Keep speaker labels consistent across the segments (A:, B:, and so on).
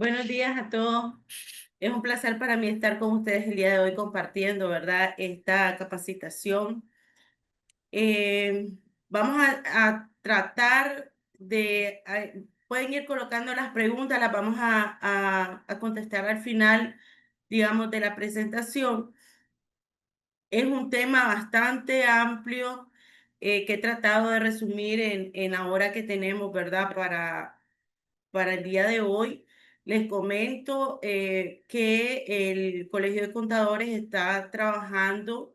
A: Buenos días a todos. Es un placer para mí estar con ustedes el día de hoy compartiendo, ¿verdad? Esta capacitación. Eh, Vamos a tratar de, pueden ir colocando las preguntas, las vamos a contestar al final, digamos, de la presentación. Es un tema bastante amplio que he tratado de resumir en la hora que tenemos, ¿verdad? Para el día de hoy. Les comento que el Colegio de Contadores está trabajando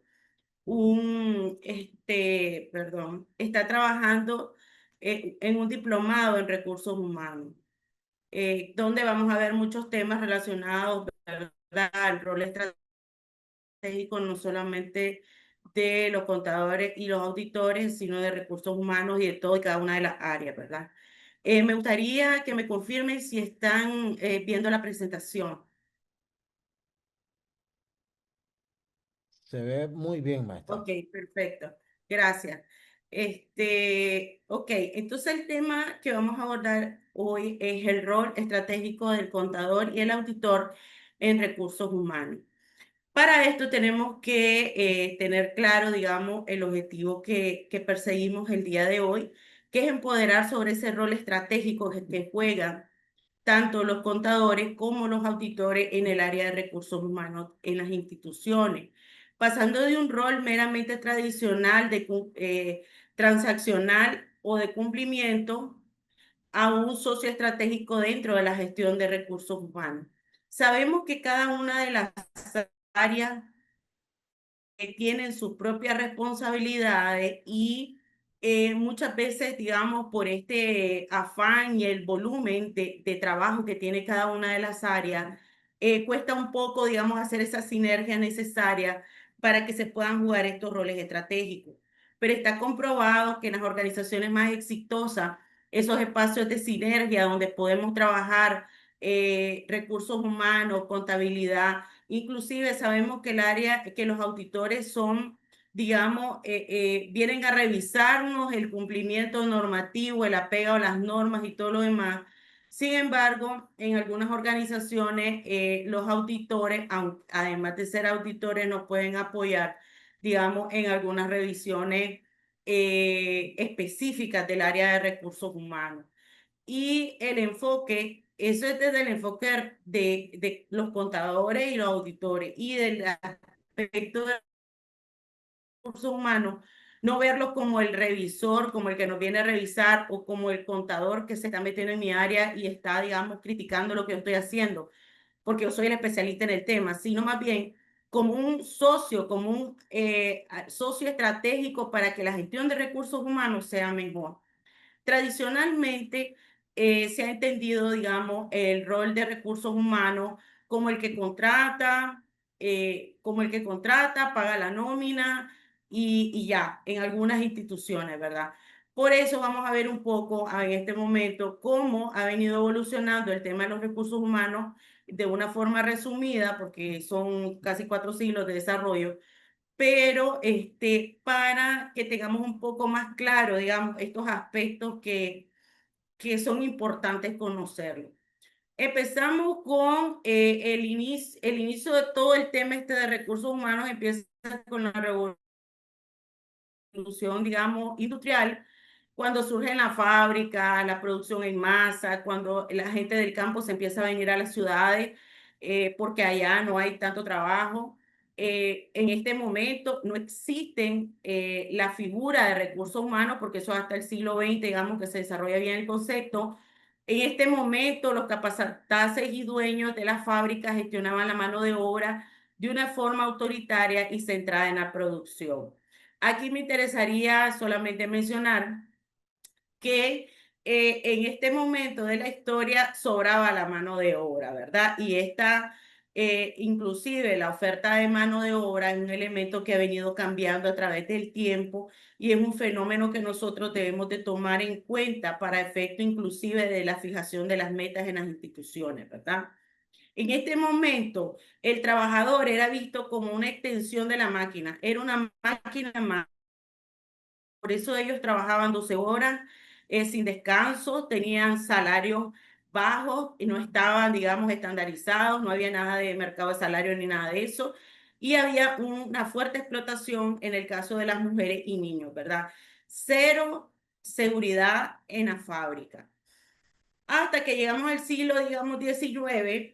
A: está trabajando en un diplomado en recursos humanos, donde vamos a ver muchos temas relacionados, ¿verdad? Al rol estratégico, no solamente de los contadores y los auditores, sino de recursos humanos y de todo y cada una de las áreas, ¿verdad? Me gustaría que me confirmen si están viendo la presentación.
B: Se ve muy bien, maestra.
A: Ok, perfecto. Gracias. Ok, entonces el tema que vamos a abordar hoy es el rol estratégico del contador y el auditor en recursos humanos. Para esto tenemos que tener claro, digamos, el objetivo que perseguimos el día de hoy, que es empoderar sobre ese rol estratégico que juegan tanto los contadores como los auditores en el área de recursos humanos en las instituciones, pasando de un rol meramente tradicional transaccional o de cumplimiento a un socio estratégico dentro de la gestión de recursos humanos. Sabemos que cada una de las áreas que tienen sus propias responsabilidades y muchas veces, digamos, por este afán y el volumen de trabajo que tiene cada una de las áreas, cuesta un poco, digamos, hacer esa sinergia necesaria para que se puedan jugar estos roles estratégicos. Pero está comprobado que en las organizaciones más exitosas, esos espacios de sinergia donde podemos trabajar recursos humanos, contabilidad. Inclusive sabemos que el área, que los auditores son, digamos, vienen a revisarnos el cumplimiento normativo, el apego a las normas y todo lo demás. Sin embargo, en algunas organizaciones, los auditores, además de ser auditores, nos pueden apoyar, digamos, en algunas revisiones específicas del área de recursos humanos. Y el enfoque, eso es desde el enfoque de los contadores y los auditores y del aspecto de recursos humanos, no verlos como el revisor, como el que nos viene a revisar o como el contador que se está metiendo en mi área y está, digamos, criticando lo que yo estoy haciendo, porque yo soy el especialista en el tema, sino más bien como un socio, como un socio estratégico para que la gestión de recursos humanos sea mejor. Tradicionalmente se ha entendido, digamos, el rol de recursos humanos como como el que contrata, paga la nómina y ya, en algunas instituciones, ¿verdad? Por eso vamos a ver un poco en este momento cómo ha venido evolucionando el tema de los recursos humanos de una forma resumida, porque son casi 4 siglos de desarrollo, pero para que tengamos un poco más claro, digamos, estos aspectos que son importantes conocerlos. Empezamos con el inicio de todo el tema de recursos humanos, empieza con la revolución, digamos, industrial, cuando surge la fábrica, la producción en masa, cuando la gente del campo se empieza a venir a las ciudades porque allá no hay tanto trabajo. En este momento no existen la figura de recursos humanos, porque eso hasta el siglo XX, digamos, que se desarrolla bien el concepto. En este momento, los capataces y dueños de las fábricas gestionaban la mano de obra de una forma autoritaria y centrada en la producción. Aquí me interesaría solamente mencionar que en este momento de la historia sobraba la mano de obra, ¿verdad? Y inclusive la oferta de mano de obra es un elemento que ha venido cambiando a través del tiempo y es un fenómeno que nosotros debemos de tomar en cuenta para efecto inclusive de la fijación de las metas en las instituciones, ¿verdad? En este momento, el trabajador era visto como una extensión de la máquina, era una máquina más. Por eso ellos trabajaban 12 horas sin descanso, tenían salarios bajos y no estaban, digamos, estandarizados, no había nada de mercado de salario ni nada de eso. Y había una fuerte explotación en el caso de las mujeres y niños, ¿verdad? Cero seguridad en la fábrica. Hasta que llegamos al siglo, digamos, XIX,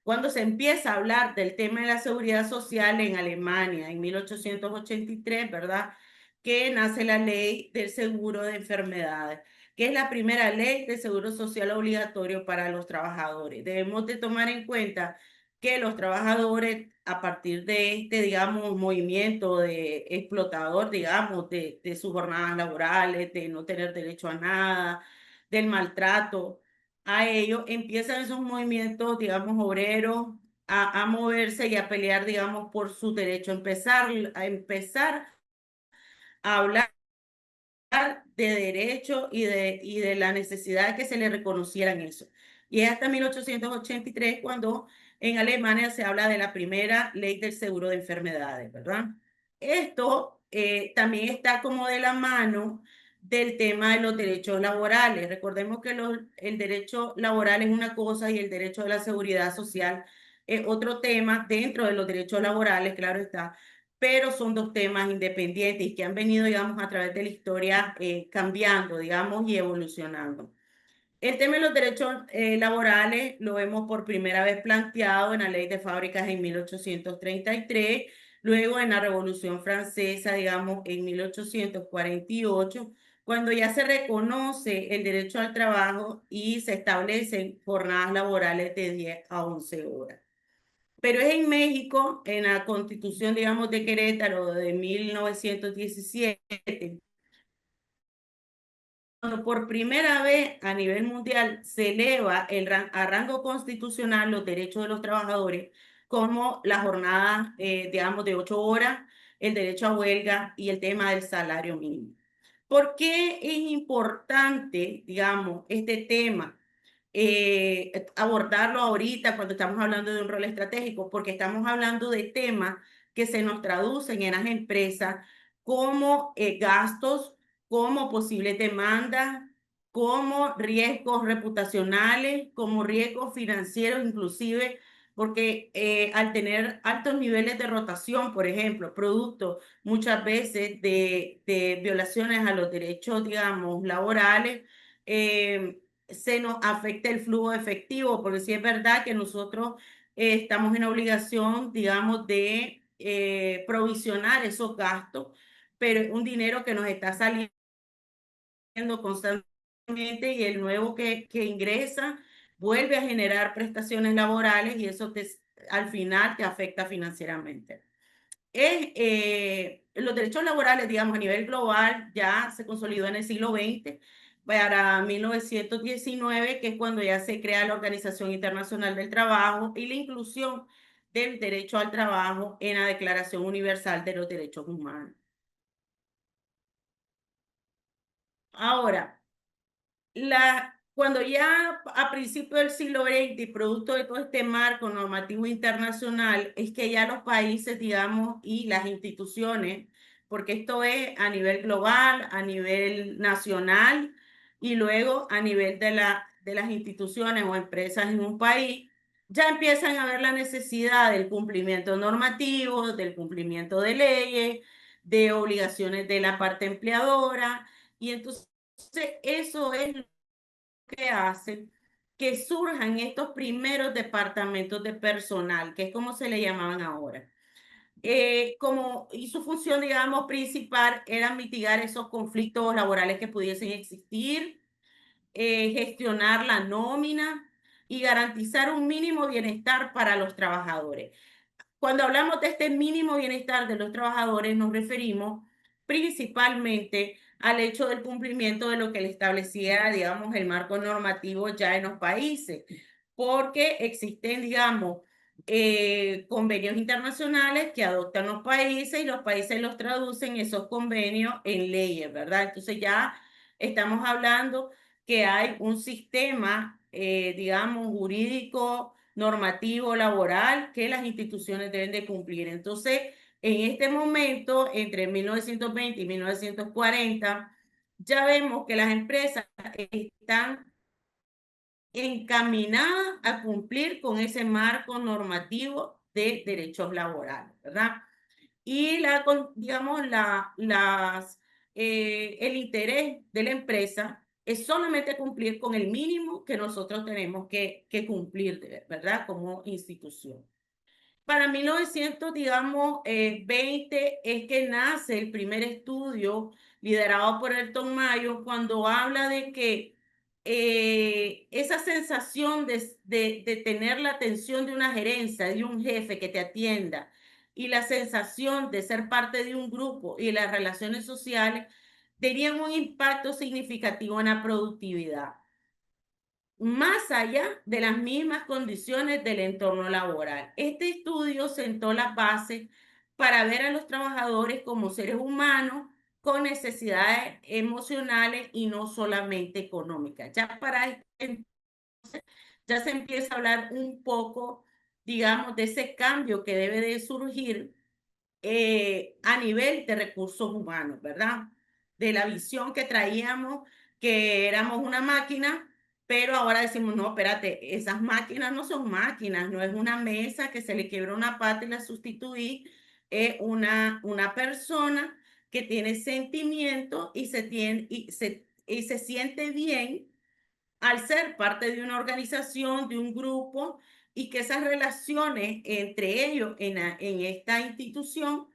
A: cuando se empieza a hablar del tema de la seguridad social en Alemania, en 1883, ¿verdad? Que nace la ley del seguro de enfermedades, que es la primera ley de seguro social obligatorio para los trabajadores. Debemos de tomar en cuenta que los trabajadores, a partir de este, digamos, movimiento de explotador, digamos, de sus jornadas laborales, de no tener derecho a nada, del maltrato, a ello, empiezan esos movimientos, digamos, obreros a moverse y a pelear, digamos, por su derecho, a empezar a hablar de derecho y de la necesidad de que se le reconocieran eso. Y es hasta 1883 cuando en Alemania se habla de la primera ley del seguro de enfermedades, ¿verdad? Esto también está como de la mano del tema de los derechos laborales. Recordemos que el derecho laboral es una cosa y el derecho de la seguridad social es otro tema dentro de los derechos laborales, claro está, pero son dos temas independientes y que han venido, digamos, a través de la historia cambiando, digamos, y evolucionando. El tema de los derechos laborales lo vemos por primera vez planteado en la Ley de Fábricas en 1833, luego en la Revolución Francesa, digamos, en 1848, cuando ya se reconoce el derecho al trabajo y se establecen jornadas laborales de 10 a 11 horas. Pero es en México, en la Constitución, digamos, de Querétaro de 1917, cuando por primera vez a nivel mundial se eleva a rango constitucional los derechos de los trabajadores, como la jornada, digamos, de 8 horas, el derecho a huelga y el tema del salario mínimo. ¿Por qué es importante, digamos, este tema? Abordarlo ahorita cuando estamos hablando de un rol estratégico, porque estamos hablando de temas que se nos traducen en las empresas como gastos, como posibles demandas, como riesgos reputacionales, como riesgos financieros inclusive, porque al tener altos niveles de rotación, por ejemplo, producto muchas veces de violaciones a los derechos, digamos, laborales, se nos afecta el flujo efectivo, porque sí es verdad que nosotros estamos en obligación, digamos, de provisionar esos gastos, pero es un dinero que nos está saliendo constantemente y el nuevo que ingresa vuelve a generar prestaciones laborales y eso al final te afecta financieramente. Los derechos laborales, digamos, a nivel global ya se consolidó en el siglo XX, para 1919, que es cuando ya se crea la Organización Internacional del Trabajo y la inclusión del derecho al trabajo en la Declaración Universal de los Derechos Humanos. Ahora, cuando ya a principios del siglo XX, y producto de todo este marco normativo internacional, es que ya los países, digamos, y las instituciones, porque esto es a nivel global, a nivel nacional y luego a nivel de las instituciones o empresas en un país, ya empiezan a ver la necesidad del cumplimiento normativo, del cumplimiento de leyes, de obligaciones de la parte empleadora. Y entonces eso es lo que hace que surjan estos primeros departamentos de personal, que es como se le llamaban ahora. Y su función, digamos, principal era mitigar esos conflictos laborales que pudiesen existir, gestionar la nómina y garantizar un mínimo bienestar para los trabajadores. Cuando hablamos de este mínimo bienestar de los trabajadores, nos referimos principalmente al hecho del cumplimiento de lo que le establecía, digamos, el marco normativo ya en los países, porque existen, digamos, convenios internacionales que adoptan los países y los países los traducen esos convenios en leyes, ¿verdad? Entonces ya estamos hablando que hay un sistema, digamos, jurídico normativo laboral que las instituciones deben de cumplir. Entonces, en este momento, entre 1920 y 1940, ya vemos que las empresas están encaminada a cumplir con ese marco normativo de derechos laborales, ¿verdad? Y digamos, el interés de la empresa es solamente cumplir con el mínimo que nosotros tenemos que cumplir, ¿verdad? Como institución. Para 1900, digamos, 20 es que nace el primer estudio liderado por Elton Mayo cuando habla de que esa sensación de tener la atención de una gerencia, de un jefe que te atienda y la sensación de ser parte de un grupo y las relaciones sociales tenían un impacto significativo en la productividad más allá de las mismas condiciones del entorno laboral. Este estudio sentó las bases para ver a los trabajadores como seres humanos con necesidades emocionales y no solamente económicas. Ya para este, ya se empieza a hablar un poco, digamos, de ese cambio que debe de surgir a nivel de recursos humanos, ¿verdad? De la visión que traíamos, que éramos una máquina, pero ahora decimos, no, espérate, esas máquinas no son máquinas, no es una mesa que se le quiebra una pata y la sustituí, es una persona que tiene sentimiento y se siente bien al ser parte de una organización, de un grupo, y que esas relaciones entre ellos en esta institución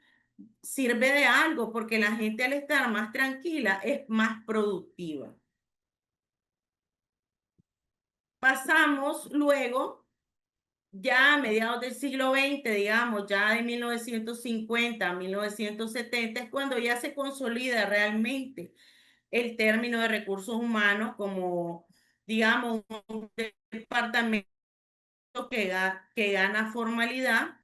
A: sirve de algo, porque la gente al estar más tranquila es más productiva. Pasamos luego, ya a mediados del siglo XX, digamos, ya de 1950 a 1970, es cuando ya se consolida realmente el término de recursos humanos como, digamos, un departamento que gana formalidad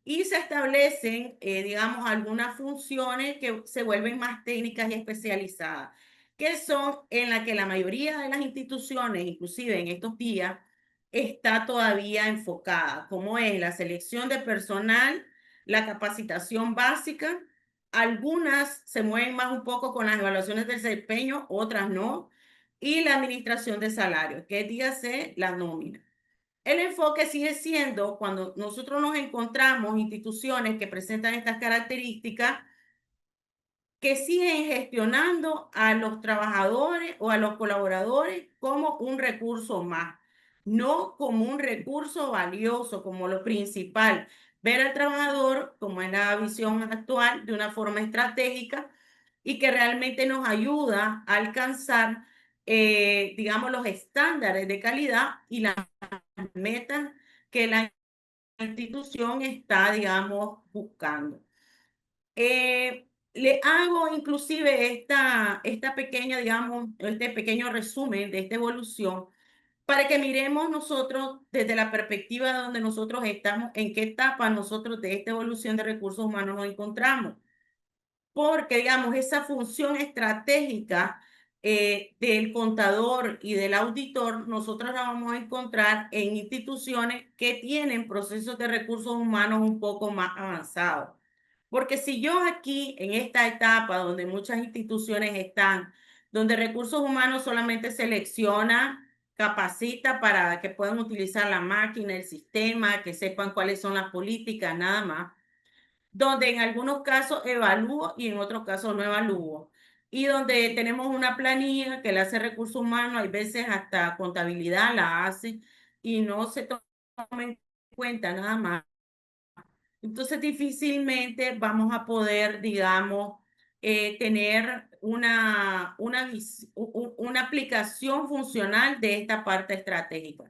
A: y se establecen, digamos, algunas funciones que se vuelven más técnicas y especializadas, que son en las que la mayoría de las instituciones, inclusive en estos días, está todavía enfocada, como es la selección de personal, la capacitación básica. Algunas se mueven más un poco con las evaluaciones de desempeño, otras no, y la administración de salarios, que dígase la nómina. El enfoque sigue siendo, cuando nosotros nos encontramos instituciones que presentan estas características, que siguen gestionando a los trabajadores o a los colaboradores como un recurso más, no como un recurso valioso, como lo principal. Ver al trabajador, como es la visión actual, de una forma estratégica y que realmente nos ayuda a alcanzar, digamos, los estándares de calidad y las metas que la institución está, digamos, buscando. Le hago inclusive esta pequeña, digamos, este pequeño resumen de esta evolución para que miremos nosotros desde la perspectiva donde nosotros estamos, en qué etapa nosotros de esta evolución de recursos humanos nos encontramos. Porque, digamos, esa función estratégica del contador y del auditor, nosotros la vamos a encontrar en instituciones que tienen procesos de recursos humanos un poco más avanzados. Porque si yo aquí, en esta etapa donde muchas instituciones están, donde recursos humanos solamente selecciona, capacita para que puedan utilizar la máquina, el sistema, que sepan cuáles son las políticas, nada más, donde en algunos casos evalúo y en otros casos no evalúo. Y donde tenemos una planilla que la hace recursos humanos, hay veces hasta contabilidad la hace y no se toma en cuenta nada más. Entonces difícilmente vamos a poder, digamos, tener una aplicación funcional de esta parte estratégica,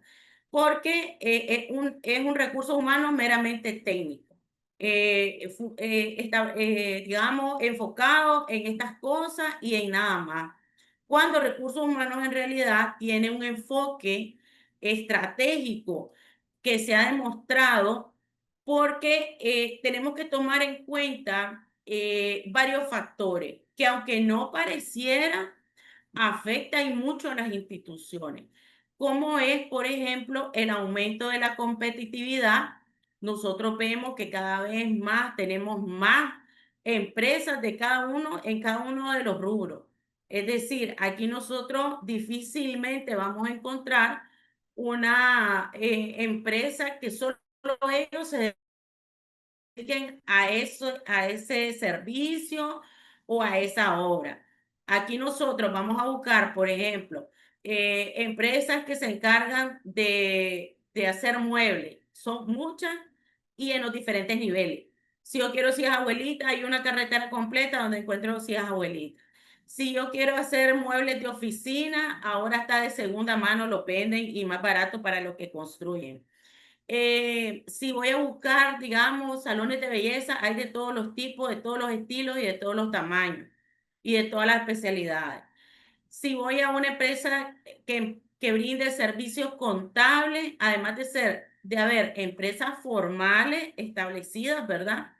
A: porque es un recurso humano meramente técnico, está, digamos, enfocado en estas cosas y en nada más. Cuando recursos humanos en realidad tiene un enfoque estratégico que se ha demostrado porque tenemos que tomar en cuenta varios factores que aunque no pareciera, afectan y mucho a las instituciones, como es, por ejemplo, el aumento de la competitividad. Nosotros vemos que cada vez más tenemos más empresas de cada uno en cada uno de los rubros. Es decir, aquí nosotros difícilmente vamos a encontrar una empresa que solo ellos se dediquen a eso, a ese servicio o a esa obra. Aquí nosotros vamos a buscar, por ejemplo, empresas que se encargan de hacer muebles. Son muchas y en los diferentes niveles. Si yo quiero sillas abuelitas, hay una carretera completa donde encuentro sillas abuelitas. Si yo quiero hacer muebles de oficina, ahora está de segunda mano, lo venden y más barato para los que construyen. Si voy a buscar, digamos, salones de belleza, hay de todos los tipos, de todos los estilos y de todos los tamaños y de todas las especialidades. Si voy a una empresa que brinde servicios contables, además de haber empresas formales establecidas, ¿verdad?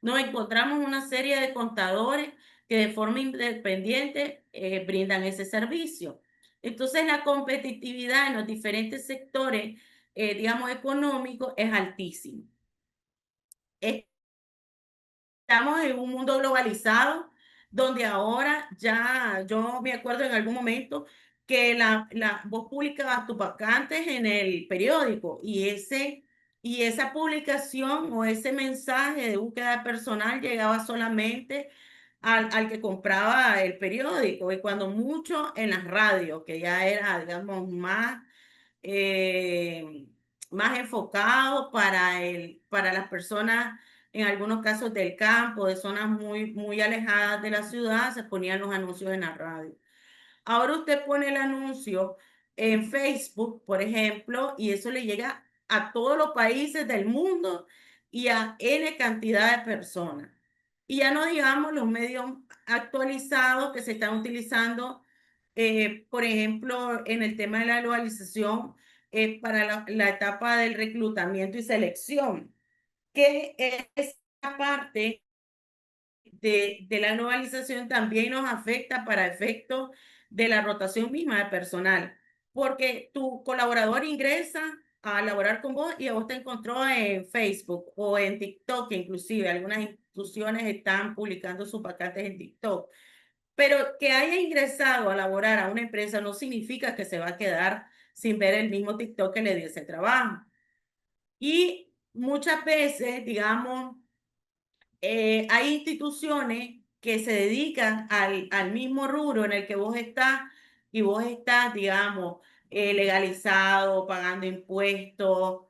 A: Nos encontramos una serie de contadores que de forma independiente brindan ese servicio. Entonces, la competitividad en los diferentes sectores, digamos, económicos es altísima. Estamos en un mundo globalizado donde ahora ya, yo me acuerdo en algún momento que vos publicabas tus vacantes en el periódico y esa publicación o ese mensaje de búsqueda personal llegaba solamente al que compraba el periódico y cuando mucho en las radios, que ya era, digamos, eh, más enfocado para las personas, en algunos casos del campo, de zonas muy alejadas de la ciudad, se ponían los anuncios en la radio. Ahora usted pone el anuncio en Facebook, por ejemplo, y eso le llega a todos los países del mundo y a N cantidad de personas. Y ya no digamos los medios actualizados que se están utilizando, por ejemplo, en el tema de la globalización, para la etapa del reclutamiento y selección, que es parte de la globalización también nos afecta para efectos de la rotación misma de personal, porque tu colaborador ingresa a laborar con vos y a vos te encontró en Facebook o en TikTok, inclusive algunas instituciones están publicando sus vacantes en TikTok, pero que haya ingresado a laborar a una empresa no significa que se va a quedar sin ver el mismo TikTok que le dio ese trabajo. Y muchas veces, digamos, hay instituciones que se dedican al mismo rubro en el que vos estás y vos estás, digamos, legalizado, pagando impuestos,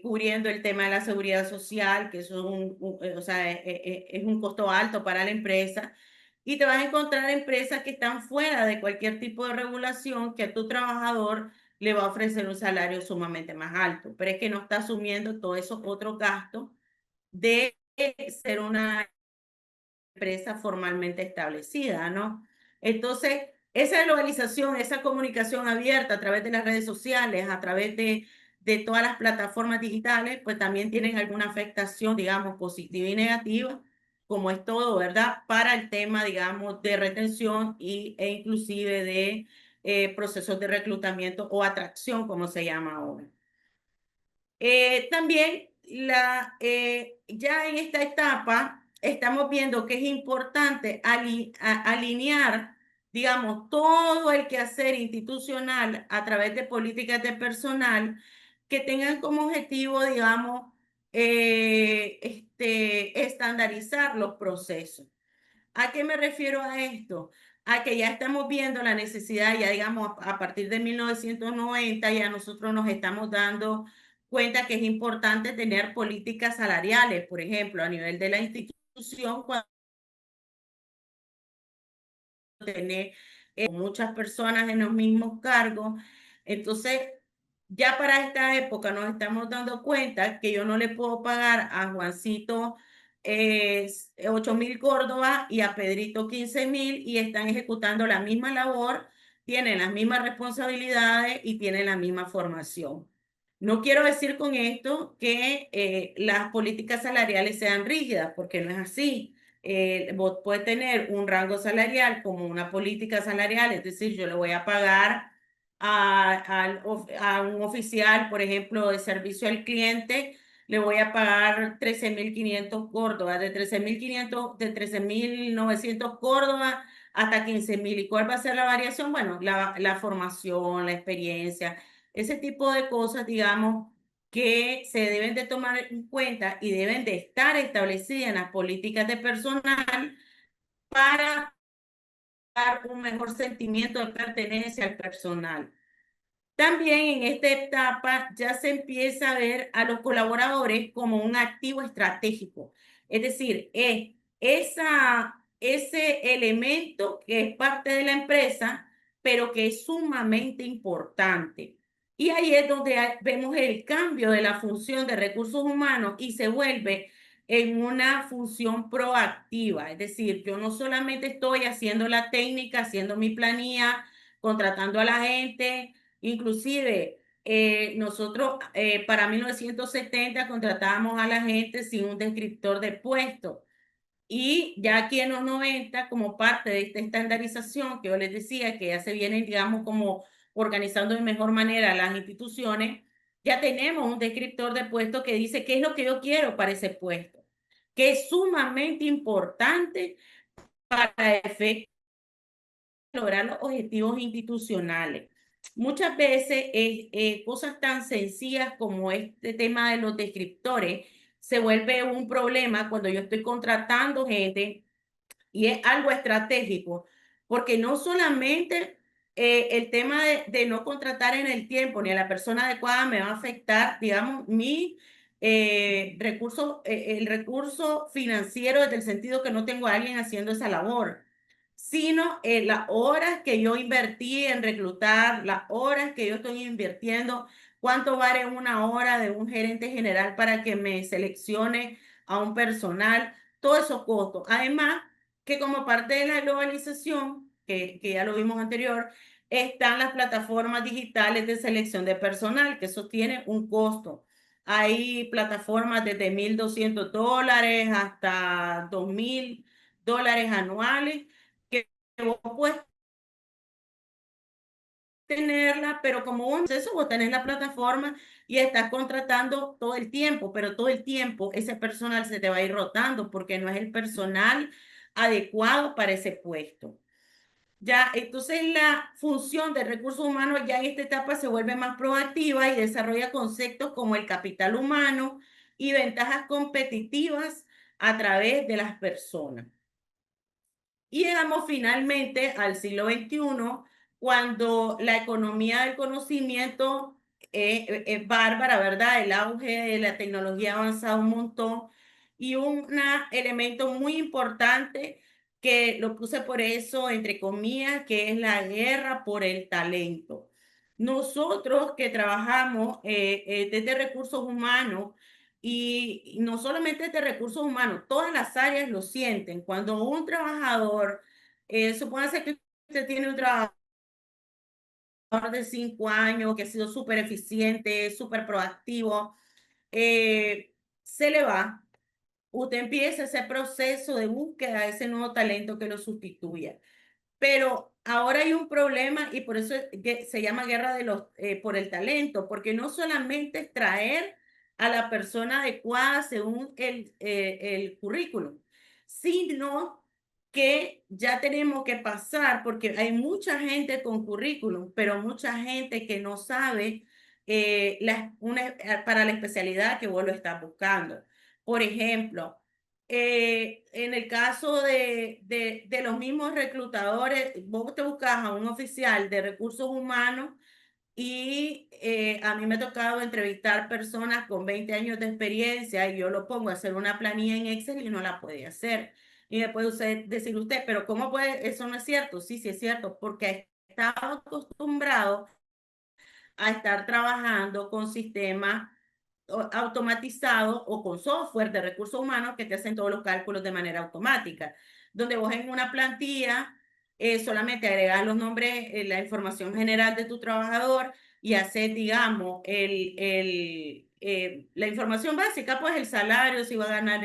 A: cubriendo el tema de la seguridad social, que eso es o sea, es un costo alto para la empresa. Y te vas a encontrar empresas que están fuera de cualquier tipo de regulación que a tu trabajador le va a ofrecer un salario sumamente más alto, pero es que no está asumiendo todos esos otros gastos de ser una empresa formalmente establecida, ¿no? Entonces, esa globalización, esa comunicación abierta a través de las redes sociales, a través de todas las plataformas digitales, pues también tienen alguna afectación, digamos, positiva y negativa, como es todo, ¿verdad? Para el tema, digamos, de retención e inclusive de procesos de reclutamiento o atracción, como se llama ahora. También ya en esta etapa estamos viendo que es importante alinear, digamos, todo el quehacer institucional a través de políticas de personal que tengan como objetivo, digamos, estandarizar los procesos. ¿A qué me refiero a esto? A que ya estamos viendo la necesidad, ya digamos, a partir de 1990, ya nosotros nos estamos dando cuenta que es importante tener políticas salariales, por ejemplo, a nivel de la institución, cuando tener muchas personas en los mismos cargos. Entonces, ya para esta época nos estamos dando cuenta que yo no le puedo pagar a Juancito 8.000 Córdoba y a Pedrito 15.000 y están ejecutando la misma labor, tienen las mismas responsabilidades y tienen la misma formación. No quiero decir con esto que las políticas salariales sean rígidas, porque no es así. Vos puedes tener un rango salarial como una política salarial, es decir, yo le voy a pagar a un oficial, por ejemplo, de servicio al cliente, le voy a pagar 13.500 Córdoba, de 13.900 Córdoba hasta 15.000. ¿Y cuál va a ser la variación? Bueno, la formación, la experiencia, ese tipo de cosas, digamos, que se deben de tomar en cuenta y deben de estar establecidas en las políticas de personal para dar un mejor sentimiento de pertenencia al personal. También en esta etapa ya se empieza a ver a los colaboradores como un activo estratégico. Es decir, ese elemento que es parte de la empresa, pero que es sumamente importante. Y ahí es donde vemos el cambio de la función de recursos humanos y se vuelve en una función proactiva. Es decir, yo no solamente estoy haciendo la técnica, haciendo mi planilla, contratando a la gente. Inclusive, nosotros para 1970 contratábamos a la gente sin un descriptor de puesto. Y ya aquí en los 90, como parte de esta estandarización que yo les decía, que ya se vienen, digamos, como organizando de mejor manera las instituciones, ya tenemos un descriptor de puesto que dice qué es lo que yo quiero para ese puesto, que es sumamente importante para efectos lograr los objetivos institucionales. Muchas veces cosas tan sencillas como este tema de los descriptores se vuelve un problema cuando yo estoy contratando gente y es algo estratégico, porque no solamente el tema de no contratar en el tiempo ni a la persona adecuada me va a afectar, digamos, el recurso financiero desde el sentido que no tengo a alguien haciendo esa labor, sino las horas que yo invertí en reclutar, las horas que yo estoy invirtiendo, cuánto vale una hora de un gerente general para que me seleccione a un personal, todos esos costos. Además, que como parte de la globalización, que ya lo vimos anterior, están las plataformas digitales de selección de personal, que eso tiene un costo. Hay plataformas desde $1,200 hasta $2,000 anuales que vos puedes tenerla, pero como un proceso, vos tenés la plataforma y estás contratando todo el tiempo, pero todo el tiempo ese personal se te va a ir rotando porque no es el personal adecuado para ese puesto. Ya, entonces la función de recursos humanos ya en esta etapa se vuelve más proactiva y desarrolla conceptos como el capital humano y ventajas competitivas a través de las personas. Y llegamos finalmente al siglo XXI, cuando la economía del conocimiento es bárbara, ¿verdad? El auge de la tecnología ha avanzado un montón y un elemento muy importante que lo puse por eso, entre comillas, que es la guerra por el talento. Nosotros que trabajamos desde recursos humanos, y no solamente de recursos humanos, todas las áreas lo sienten. Cuando un trabajador, supóngase que usted tiene un trabajador de 5 años que ha sido súper eficiente, súper proactivo, se le va, usted empieza ese proceso de búsqueda de ese nuevo talento que lo sustituya. Pero ahora hay un problema y por eso se llama guerra por el talento, porque no solamente es traer a la persona adecuada según el currículum, sino que ya tenemos que pasar, porque hay mucha gente con currículum, pero mucha gente que no sabe para la especialidad que vos lo estás buscando. Por ejemplo, en el caso de los mismos reclutadores, vos te buscas a un oficial de recursos humanos y a mí me ha tocado entrevistar personas con 20 años de experiencia y yo lo pongo a hacer una planilla en Excel y no la puede hacer. Y me puede decir usted, pero ¿cómo puede? Eso no es cierto. Sí, sí es cierto, porque está acostumbrado a estar trabajando con sistemas automatizado o con software de recursos humanos que te hacen todos los cálculos de manera automática, donde vos en una plantilla solamente agregas los nombres, la información general de tu trabajador y haces, digamos, la información básica, pues el salario, si va a ganar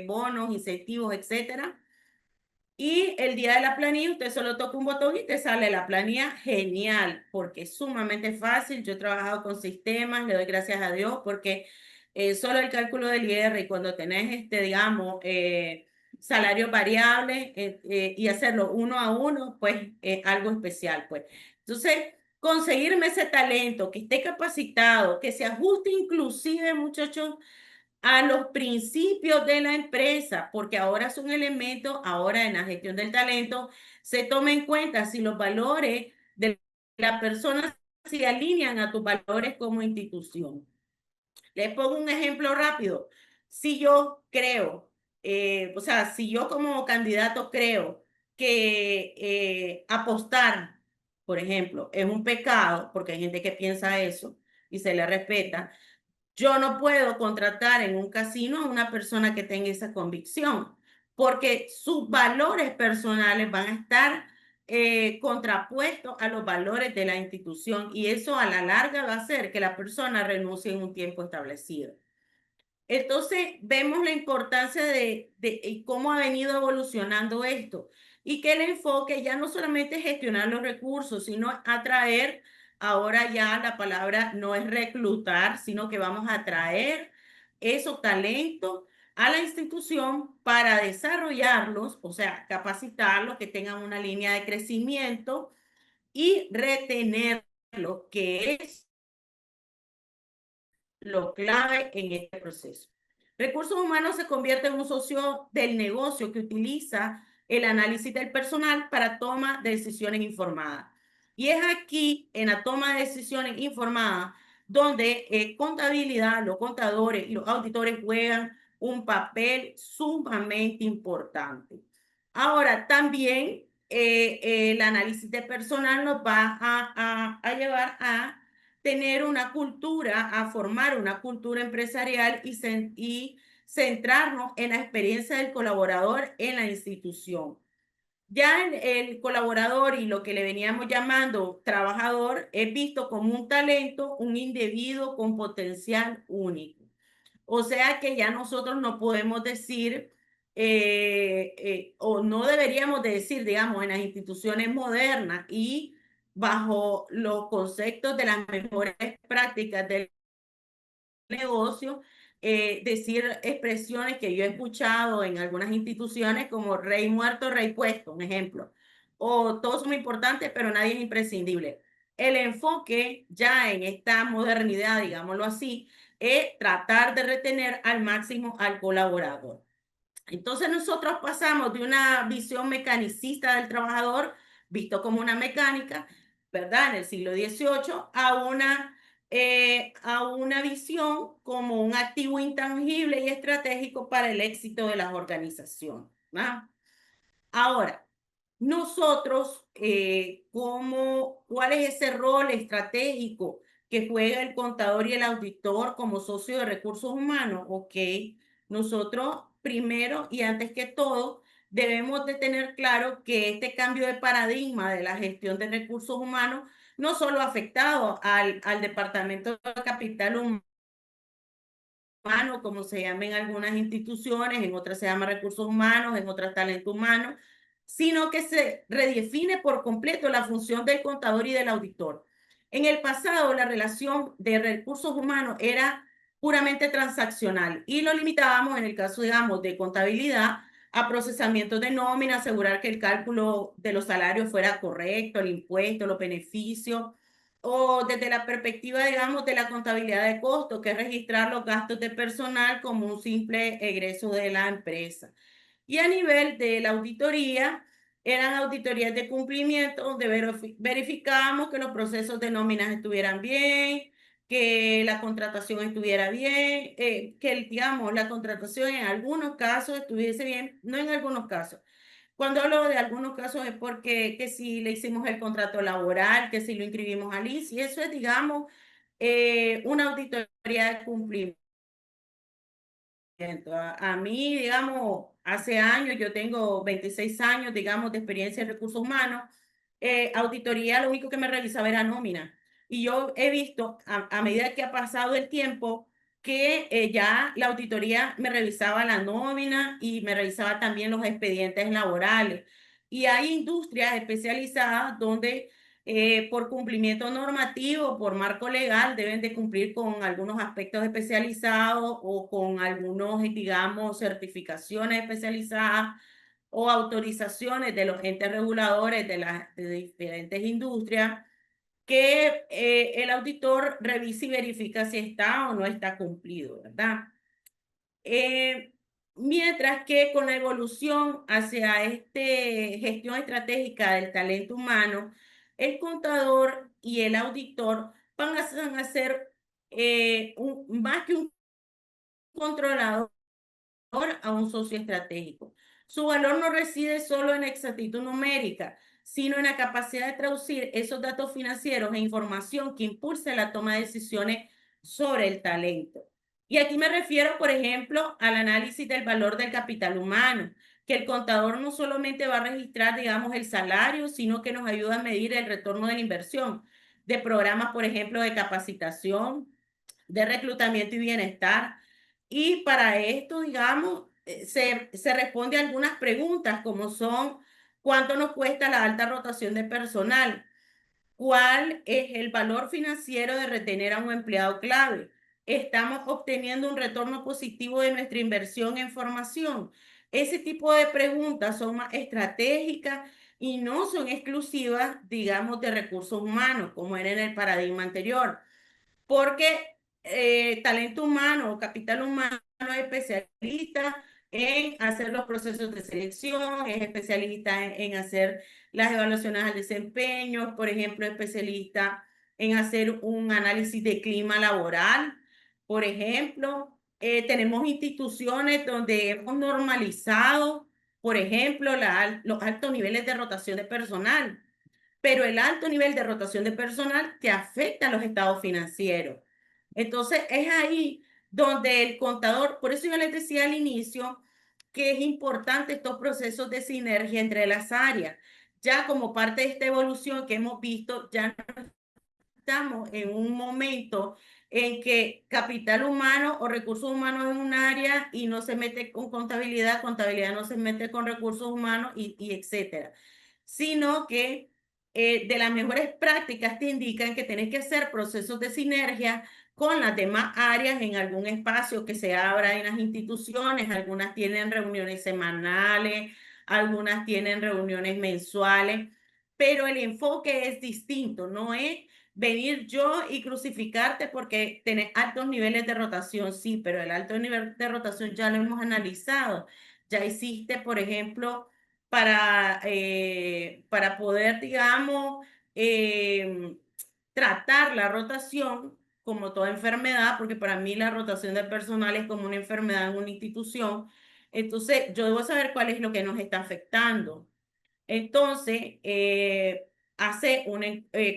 A: bonos, incentivos, etcétera. Y el día de la planilla, usted solo toca un botón y te sale la planilla genial, porque es sumamente fácil. Yo he trabajado con sistemas, le doy gracias a Dios, porque solo el cálculo del IR y cuando tenés, digamos, salarios variables y hacerlo uno a uno, pues es algo especial, pues. Entonces, conseguirme ese talento, que esté capacitado, que se ajuste inclusive, muchachos, a los principios de la empresa, porque ahora es un elemento, ahora en la gestión del talento, se toma en cuenta si los valores de la persona se alinean a tus valores como institución. Les pongo un ejemplo rápido. Si yo creo, o sea, si yo como candidato creo que apostar, por ejemplo, es un pecado, porque hay gente que piensa eso y se le respeta, yo no puedo contratar en un casino a una persona que tenga esa convicción, porque sus valores personales van a estar contrapuestos a los valores de la institución y eso a la larga va a hacer que la persona renuncie en un tiempo establecido. Entonces, vemos la importancia de cómo ha venido evolucionando esto y que el enfoque ya no solamente es gestionar los recursos, sino atraer, ahora ya la palabra no es reclutar, sino que vamos a atraer esos talentos a la institución para desarrollarlos, o sea, capacitarlos, que tengan una línea de crecimiento y retenerlos, que es lo clave en este proceso. Recursos humanos se convierte en un socio del negocio que utiliza el análisis del personal para toma de decisiones informadas. Y es aquí, en la toma de decisiones informadas, donde contabilidad, los contadores y los auditores juegan un papel sumamente importante. Ahora, también el análisis de personal nos va a llevar a tener una cultura, a formar una cultura empresarial y centrarnos en la experiencia del colaborador en la institución. Ya el colaborador y lo que le veníamos llamando trabajador es visto como un talento, un individuo con potencial único. O sea que ya nosotros no podemos decir, o no deberíamos de decir, digamos, en las instituciones modernas y bajo los conceptos de las mejores prácticas del negocio, decir expresiones que yo he escuchado en algunas instituciones como rey muerto, rey puesto, un ejemplo. O todos son importantes, pero nadie es imprescindible. El enfoque ya en esta modernidad, digámoslo así, es tratar de retener al máximo al colaborador. Entonces nosotros pasamos de una visión mecanicista del trabajador, visto como una mecánica, ¿verdad? En el siglo XVIII, a una visión como un activo intangible y estratégico para el éxito de las organizaciones, ¿no? Ahora, nosotros, ¿cuál es ese rol estratégico que juega el contador y el auditor como socio de recursos humanos? Ok, nosotros primero y antes que todo debemos de tener claro que este cambio de paradigma de la gestión de recursos humanos no solo ha afectado al Departamento de Capital Humano, humano, como se llama en algunas instituciones, en otras se llama recursos humanos, en otras talento humano, sino que se redefine por completo la función del contador y del auditor. En el pasado, la relación de recursos humanos era puramente transaccional y lo limitábamos en el caso, digamos, de contabilidad a procesamiento de nómina, asegurar que el cálculo de los salarios fuera correcto, el impuesto, los beneficios, o desde la perspectiva, digamos, de la contabilidad de costos, que es registrar los gastos de personal como un simple egreso de la empresa. Y a nivel de la auditoría, eran auditorías de cumplimiento donde verificábamos que los procesos de nóminas estuvieran bien, que la contratación estuviera bien, que, digamos, la contratación en algunos casos estuviese bien, no en algunos casos, cuando hablo de algunos casos es porque que si le hicimos el contrato laboral, que si lo inscribimos al ICE, y eso es, digamos, una auditoría de cumplimiento. A mí, digamos, hace años, yo tengo 26 años, digamos, de experiencia en recursos humanos. Auditoría, lo único que me revisaba era nómina. Y yo he visto, a medida que ha pasado el tiempo, que ya la auditoría me revisaba la nómina y me revisaba también los expedientes laborales. Y hay industrias especializadas donde por cumplimiento normativo, por marco legal, deben de cumplir con algunos aspectos especializados o con algunos, digamos, certificaciones especializadas o autorizaciones de los entes reguladores de las de diferentes industrias que el auditor revise y verifica si está o no está cumplido, ¿verdad? Eh, Mientras que con la evolución hacia este gestión estratégica del talento humano, el contador y el auditor van a ser más que un controlador a un socio estratégico. Su valor no reside solo en exactitud numérica, sino en la capacidad de traducir esos datos financieros e información que impulse la toma de decisiones sobre el talento. Y aquí me refiero, por ejemplo, al análisis del valor del capital humano, que el contador no solamente va a registrar, digamos, el salario, sino que nos ayuda a medir el retorno de la inversión de programas, por ejemplo, de capacitación, de reclutamiento y bienestar. Y para esto, digamos, se responde a algunas preguntas como son, ¿cuánto nos cuesta la alta rotación de personal? ¿Cuál es el valor financiero de retener a un empleado clave? ¿Estamos obteniendo un retorno positivo de nuestra inversión en formación? Ese tipo de preguntas son más estratégicas y no son exclusivas, digamos, de recursos humanos, como era en el paradigma anterior, porque talento humano o capital humano es especialista en hacer los procesos de selección, es especialista en hacer las evaluaciones al desempeño, por ejemplo, especialista en hacer un análisis de clima laboral, por ejemplo. Tenemos instituciones donde hemos normalizado, por ejemplo, los altos niveles de rotación de personal, pero el alto nivel de rotación de personal te afecta a los estados financieros. Entonces, es ahí donde el contador, por eso yo les decía al inicio que es importante estos procesos de sinergia entre las áreas. Ya como parte de esta evolución que hemos visto, ya estamos en un momento en que capital humano o recursos humanos es un área y no se mete con contabilidad, contabilidad no se mete con recursos humanos y etcétera, sino que de las mejores prácticas te indican que tienes que hacer procesos de sinergia con las demás áreas en algún espacio que se abra en las instituciones. Algunas tienen reuniones semanales, algunas tienen reuniones mensuales, pero el enfoque es distinto, no es venir yo y crucificarte porque tenés altos niveles de rotación, sí, pero el alto nivel de rotación ya lo hemos analizado. Ya hiciste, por ejemplo, para poder, digamos, eh, tratar la rotación como toda enfermedad, porque para mí la rotación de personal es como una enfermedad en una institución. Entonces, yo debo saber cuál es lo que nos está afectando. Entonces,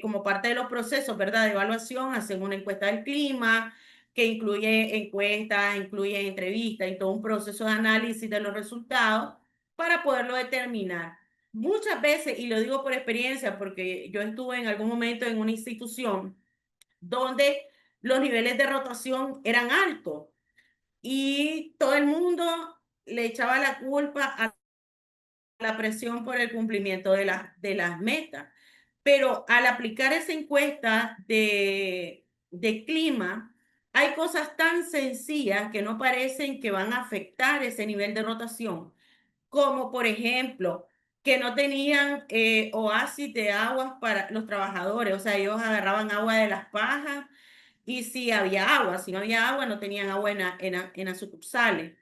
A: como parte de los procesos, ¿verdad? De evaluación, hacen una encuesta del clima, que incluye encuestas, incluye entrevistas y todo un proceso de análisis de los resultados para poderlo determinar. Muchas veces, y lo digo por experiencia, porque yo estuve en algún momento en una institución donde los niveles de rotación eran altos y todo el mundo le echaba la culpa a la presión por el cumplimiento de las metas. Pero al aplicar esa encuesta de clima, hay cosas tan sencillas que no parecen que van a afectar ese nivel de rotación, como por ejemplo, que no tenían oasis de aguas para los trabajadores, o sea, ellos agarraban agua de las pajas y si había agua, si no había agua, no tenían agua en las sucursales.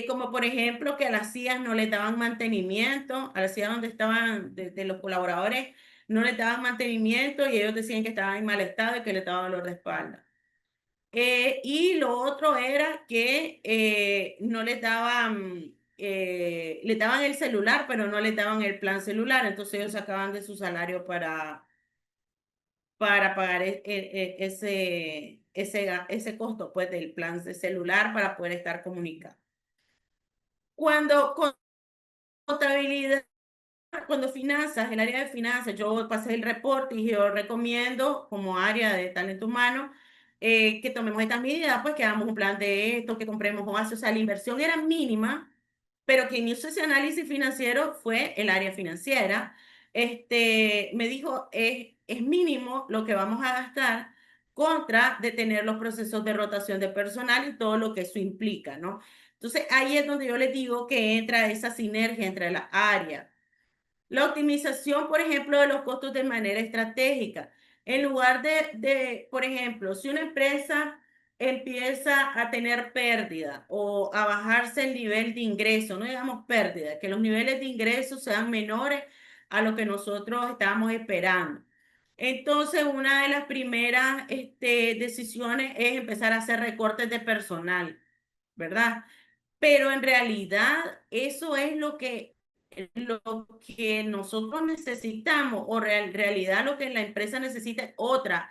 A: Como por ejemplo que a las CIAs no les daban mantenimiento, a las CIAs donde estaban de los colaboradores no les daban mantenimiento y ellos decían que estaban en mal estado y que les daba dolor de espalda. Y lo otro era que no les daban el celular, pero no les daban el plan celular, entonces ellos sacaban de su salario para pagar ese costo pues, del plan de celular para poder estar comunicado. Cuando contabilidad, cuando finanzas, el área de finanzas, yo pasé el reporte y yo recomiendo como área de talento humano que tomemos estas medidas, pues que hagamos un plan de esto, que compremos oasis, o sea, la inversión era mínima, pero quien hizo ese análisis financiero fue el área financiera. Me dijo, es mínimo lo que vamos a gastar contra de tener los procesos de rotación de personal y todo lo que eso implica, ¿no? Entonces, ahí es donde yo les digo que entra esa sinergia entre las áreas. La optimización, por ejemplo, de los costos de manera estratégica. En lugar por ejemplo, si una empresa empieza a tener pérdida o a bajarse el nivel de ingreso, no digamos pérdida, que los niveles de ingreso sean menores a lo que nosotros estábamos esperando. Entonces, una de las primeras decisiones es empezar a hacer recortes de personal, ¿verdad? Pero en realidad eso es lo que nosotros necesitamos, o realidad lo que la empresa necesita es otra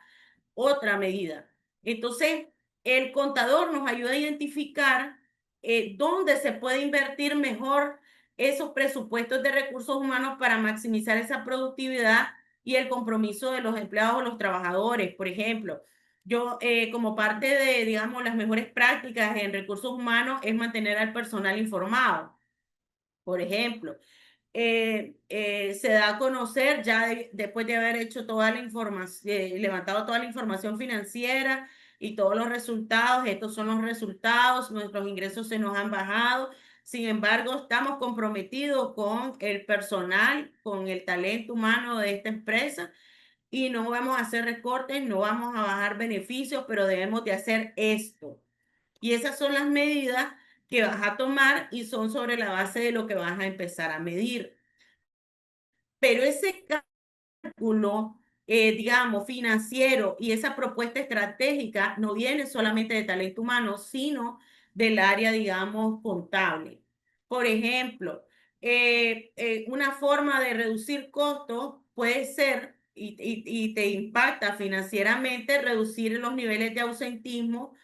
A: medida. Entonces, el contador nos ayuda a identificar dónde se puede invertir mejor esos presupuestos de recursos humanos para maximizar esa productividad y el compromiso de los empleados o los trabajadores. Por ejemplo, yo, como parte de, digamos, las mejores prácticas en recursos humanos es mantener al personal informado. Por ejemplo, se da a conocer ya después de haber hecho toda la información, levantado toda la información financiera y todos los resultados. Estos son los resultados, nuestros ingresos se nos han bajado. Sin embargo, estamos comprometidos con el personal, con el talento humano de esta empresa y no vamos a hacer recortes, no vamos a bajar beneficios, pero debemos de hacer esto. Y esas son las medidas que vas a tomar y son sobre la base de lo que vas a empezar a medir. Pero ese cálculo, digamos, financiero y esa propuesta estratégica no viene solamente de talento humano, sino del área, digamos, contable. Por ejemplo, una forma de reducir costos puede ser, y te impacta financieramente, reducir los niveles de ausentismo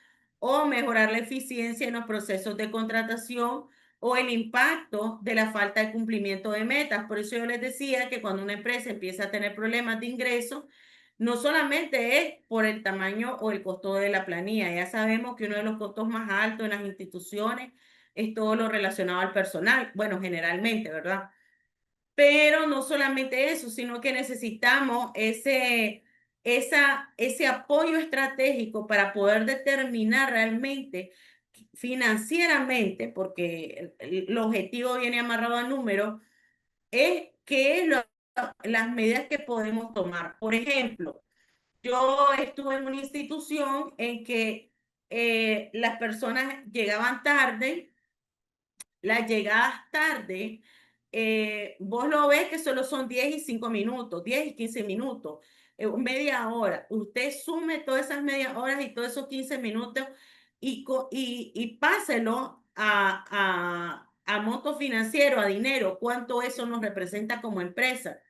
A: o mejorar la eficiencia en los procesos de contratación o el impacto de la falta de cumplimiento de metas. Por eso yo les decía que cuando una empresa empieza a tener problemas de ingresos, no solamente es por el tamaño o el costo de la planilla, ya sabemos que uno de los costos más altos en las instituciones es todo lo relacionado al personal, bueno, generalmente, ¿verdad? Pero no solamente eso, sino que necesitamos ese apoyo estratégico para poder determinar realmente financieramente, porque el objetivo viene amarrado a números, es qué es las medidas que podemos tomar. Por ejemplo, yo estuve en una institución en que las personas llegaban tarde, las llegadas tarde, vos lo ves que solo son 10 y 5 minutos, 10 y 15 minutos, media hora. Usted sume todas esas medias horas y todos esos 15 minutos y páselo a monto financiero, a dinero, cuánto eso nos representa como empresa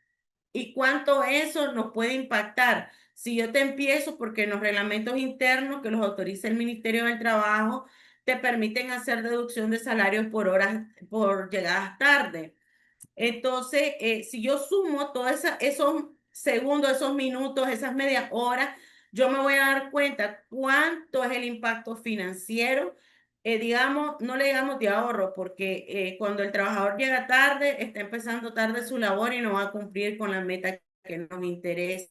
A: y cuánto eso nos puede impactar. Si yo te empiezo, porque en los reglamentos internos que los autoriza el Ministerio del Trabajo, te permiten hacer deducción de salarios por horas, por llegadas tarde. Entonces, si yo sumo todos esos segundos, esos minutos, esas medias horas, yo me voy a dar cuenta cuánto es el impacto financiero. Digamos, no le digamos de ahorro, porque cuando el trabajador llega tarde, está empezando tarde su labor y no va a cumplir con la meta que nos interesa.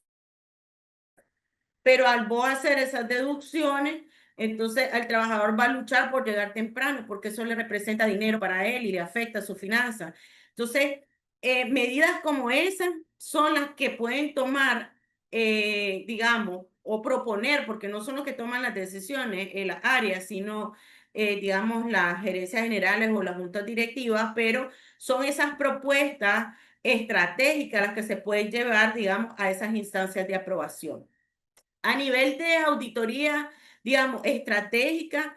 A: Pero al vos hacer esas deducciones, entonces el trabajador va a luchar por llegar temprano, porque eso le representa dinero para él y le afecta su finanza. Entonces, medidas como esas son las que pueden tomar, digamos, o proponer, porque no son los que toman las decisiones en las áreas, sino, digamos, las gerencias generales o las juntas directivas, pero son esas propuestas estratégicas las que se pueden llevar, digamos, a esas instancias de aprobación. A nivel de auditoría, digamos, estratégica,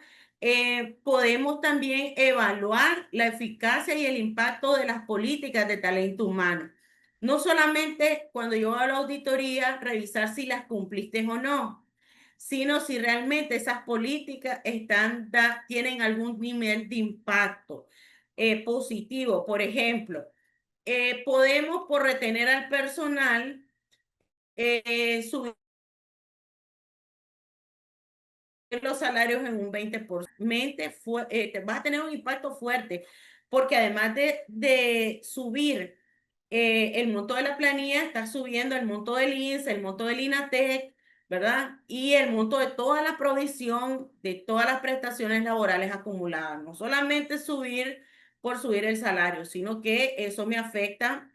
A: podemos también evaluar la eficacia y el impacto de las políticas de talento humano. No solamente cuando yo hago la auditoría, revisar si las cumpliste o no, sino si realmente esas políticas tienen algún nivel de impacto positivo. Por ejemplo, podemos por retener al personal subir los salarios en un 20%, vas a tener un impacto fuerte, porque además de subir el monto de la planilla, está subiendo el monto del INSS, el monto del INATEC, ¿verdad? Y el monto de toda la provisión, de todas las prestaciones laborales acumuladas. No solamente subir por subir el salario, sino que eso me afecta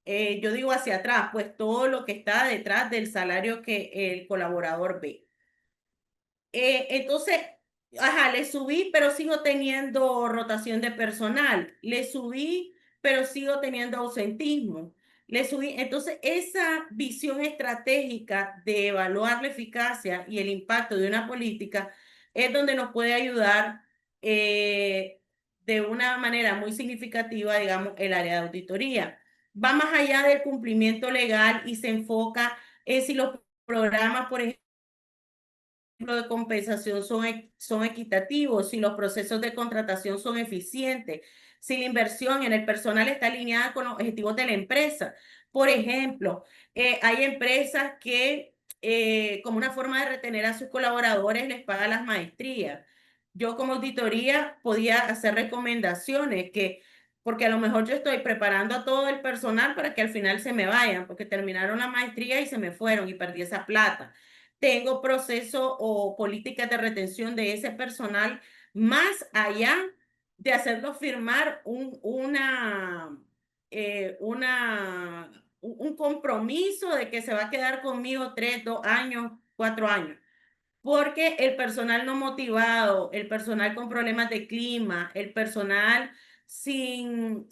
A: yo digo hacia atrás, pues todo lo que está detrás del salario que el colaborador ve. Entonces, ajá, le subí, pero sigo teniendo rotación de personal. Le subí, pero sigo teniendo ausentismo. Le subí. Entonces, esa visión estratégica de evaluar la eficacia y el impacto de una política es donde nos puede ayudar de una manera muy significativa, digamos, el área de auditoría. Va más allá del cumplimiento legal y se enfoca en si los programas, por ejemplo, de compensación son equitativos, si los procesos de contratación son eficientes, si la inversión en el personal está alineada con los objetivos de la empresa. Por ejemplo, hay empresas que, como una forma de retener a sus colaboradores, les pagan las maestrías. Yo como auditoría podía hacer recomendaciones porque a lo mejor yo estoy preparando a todo el personal para que al final se me vayan, porque terminaron la maestría y se me fueron y perdí esa plata. Tengo proceso o políticas de retención de ese personal más allá de hacerlo firmar un compromiso de que se va a quedar conmigo 3, 2 años, 4 años. Porque el personal no motivado, el personal con problemas de clima, el personal sin